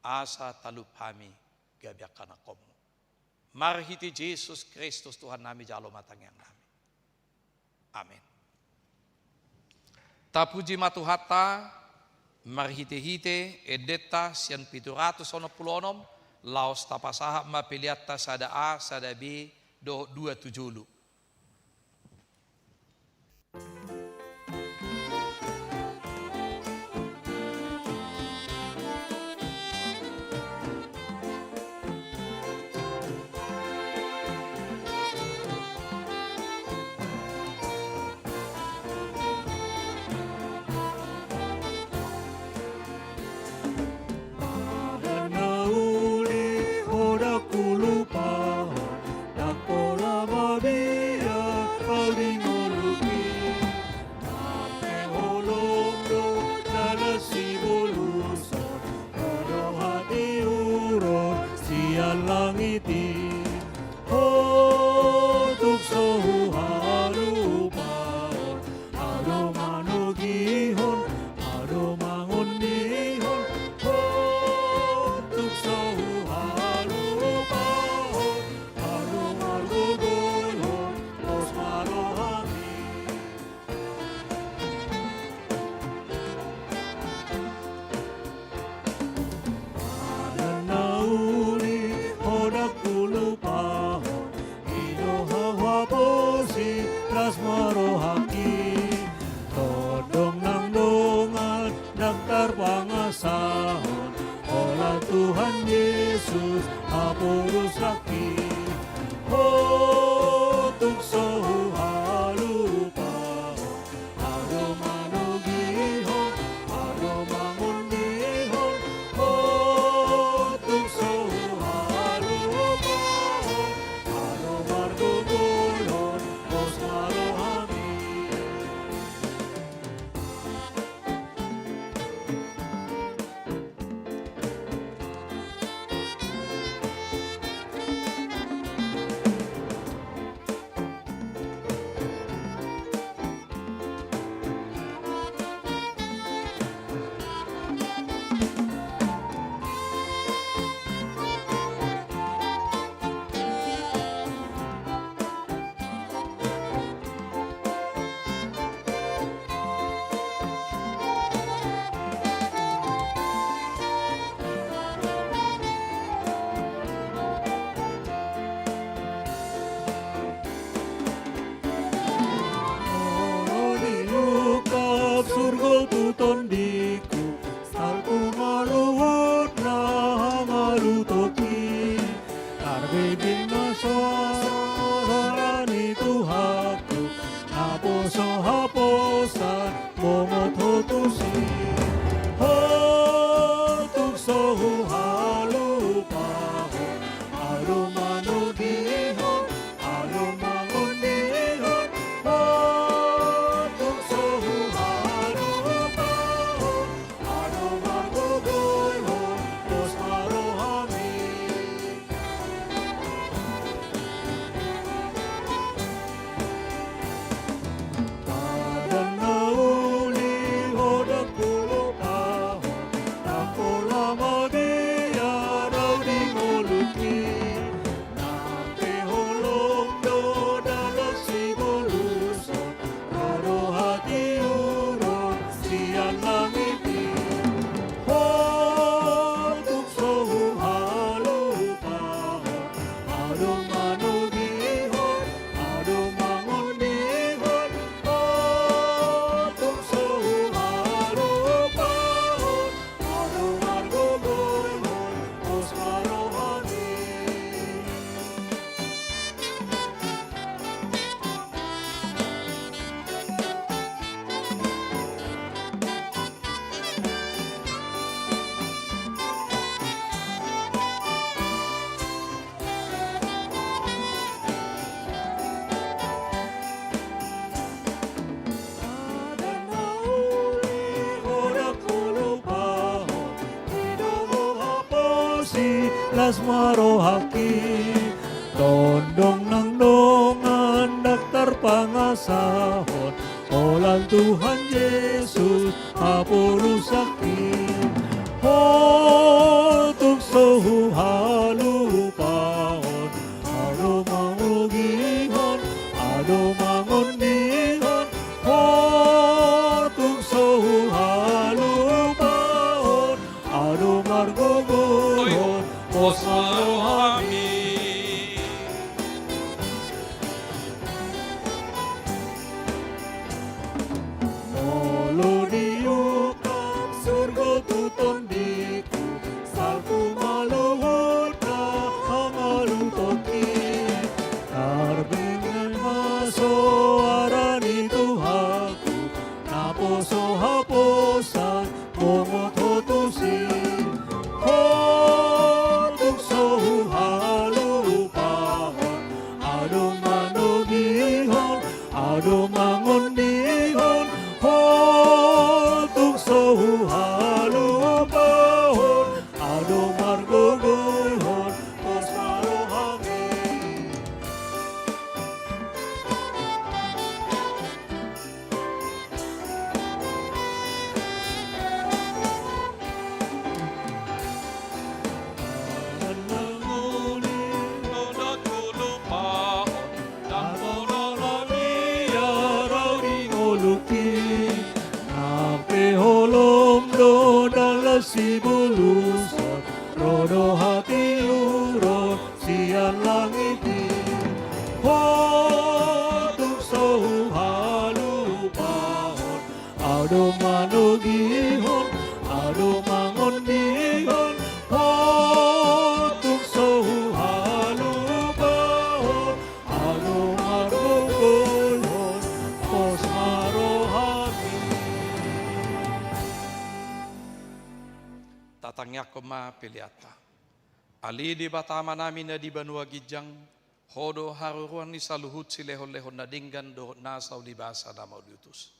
Asa talup hami gabiak kanakom. Marhiti Jesus Kristus Tuhan nami jalo matang yang nami. Amin. Tapuji matuhata, marhite-hite, edeta, sian 716, laos tapasaha mapiliata sada A, sada B, 27. Nauli hoda kulupa, dakora babi Yesus apurus laki hotuk sohu halupa aromano gihon aromangon gihon hotuk sohu halupa aromar gugulon os marohami. Diukap surga tuton diku salku maluhut na malu toki karbe bin masorani tuhaku naposo haposan momot hotusi hotuk sohu halupa arumano dihon arumangon dihon hotuk sohu halupa arumar gugulhon os marohami. Padan nauli hodak puluh tahun Tampo lama dia rau di ngoluki Nampe holong do dalam si boluson Rodo hati urun sian langiti hotuk sohu halupa adong manu dihon adong mangon dihon hotuk sohu halupa adong margo goyhon os marohani. Padan nauli hodak puluh tahun Hidoho haposi las marohaki Tondong nang dongan daftar pangasahon Olan Tuhan Yesus hapurusaki hotuk sohu halupahon aromangon gihon aromangon dihon hotuk sohu halupahon aromar gugulhon os marohami. Molo diukap surga tuton diku salku maluhut na hamalu toki Karbengan maso arani tuhaku naposo haposan momot hotusi hotuk sohu halupahon adong manu gihon adong mangon dihon hotuk sohu halupahon adong margo goyhon os marohami. Nananguli hodak puluh tahun Tampo lalamiya rau di ngoluki Nampe holom do dalam si bulusan Rodo hati urun sian langiti hotuk sohu halupahon adong manu gihon adong mangon dihon hotuk Natangya ko ma piliata. Ali di batama namin na di banua gijang, hodo haruruan ni saluhut si lehon-lehon na dinggan do nasaw di basa na maudutus.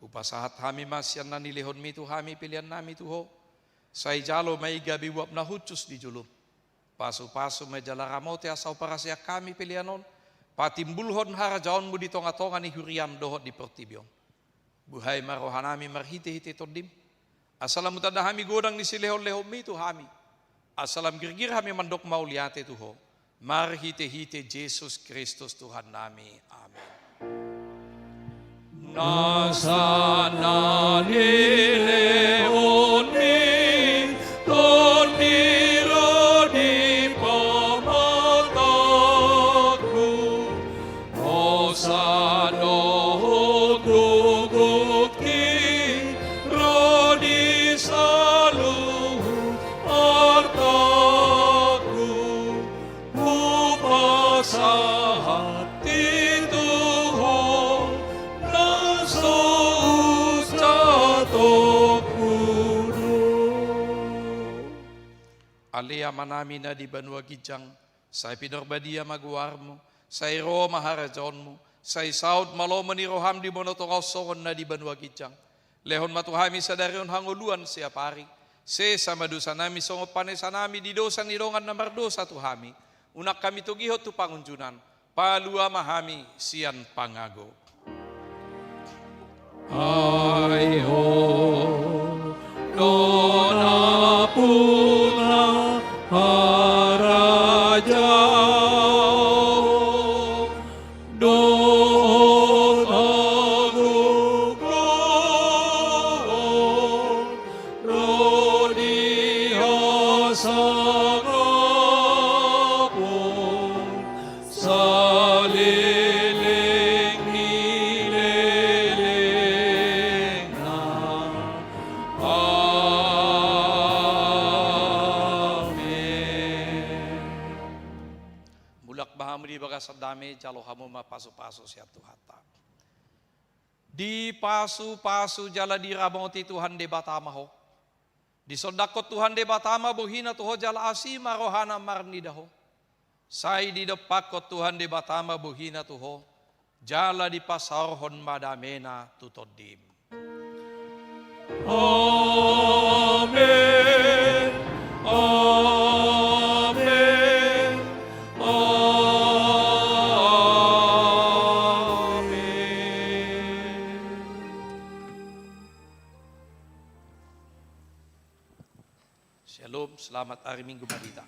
Upasahat hami masyan na nilehon mi tu hami pilihan nami tu ho. Say jalo may gabi wap na hutus di julum. Pasu-pasu may jalaramote asaw para siya kami pilihanon. Patimbulhon harajaon mo di tonga-tonga ni huriam dohot di pertibion. Buhay marohanami marhite-hite todim. Asalam mutada hami godang ni silehon-lehon mi tu hami. Asalam girgir hami mandok mauliate tu ho. Marhite-hite Jesus Kristus Tuhan nami. Amin. Nasa nanileon mi, toniro di pamatakku. Osa dohot gugut ki, rodi saluhut artaku. Upasahat Tuhan, nasa ucatok kudu. Alia manami na di banua gijang, say pinorbadia maguarmo, say ro maharajonmo, say saud maloman ni roham di monotongaw soron na di banua gijang. Lehon matuhami sa darion hanguluan siya pari, se sama dosa nami songo panesa nami di dosa nilongan na mardosa tuhami. Unak kami tugihot tu pangunjunan, palua mahami sian pangago. Aiho, nona puna harajao, don agugon, rodi asagapon, salileng nileleng na. Mulak bahamu di bagas dami jalo hamu mapasu-pasu siya tuhata. Di pasu-pasu jala di ramoti Tuhan de batamaho. Di sodakot Tuhan de batama buhina tuho jala asima rohana marnidaho. Say di depakot Tuhan de batama buhina tuho. Jala di pasarhon madamena tutodim. Amen. Amen. Amen. Shalom, selamat hari Minggu Madita.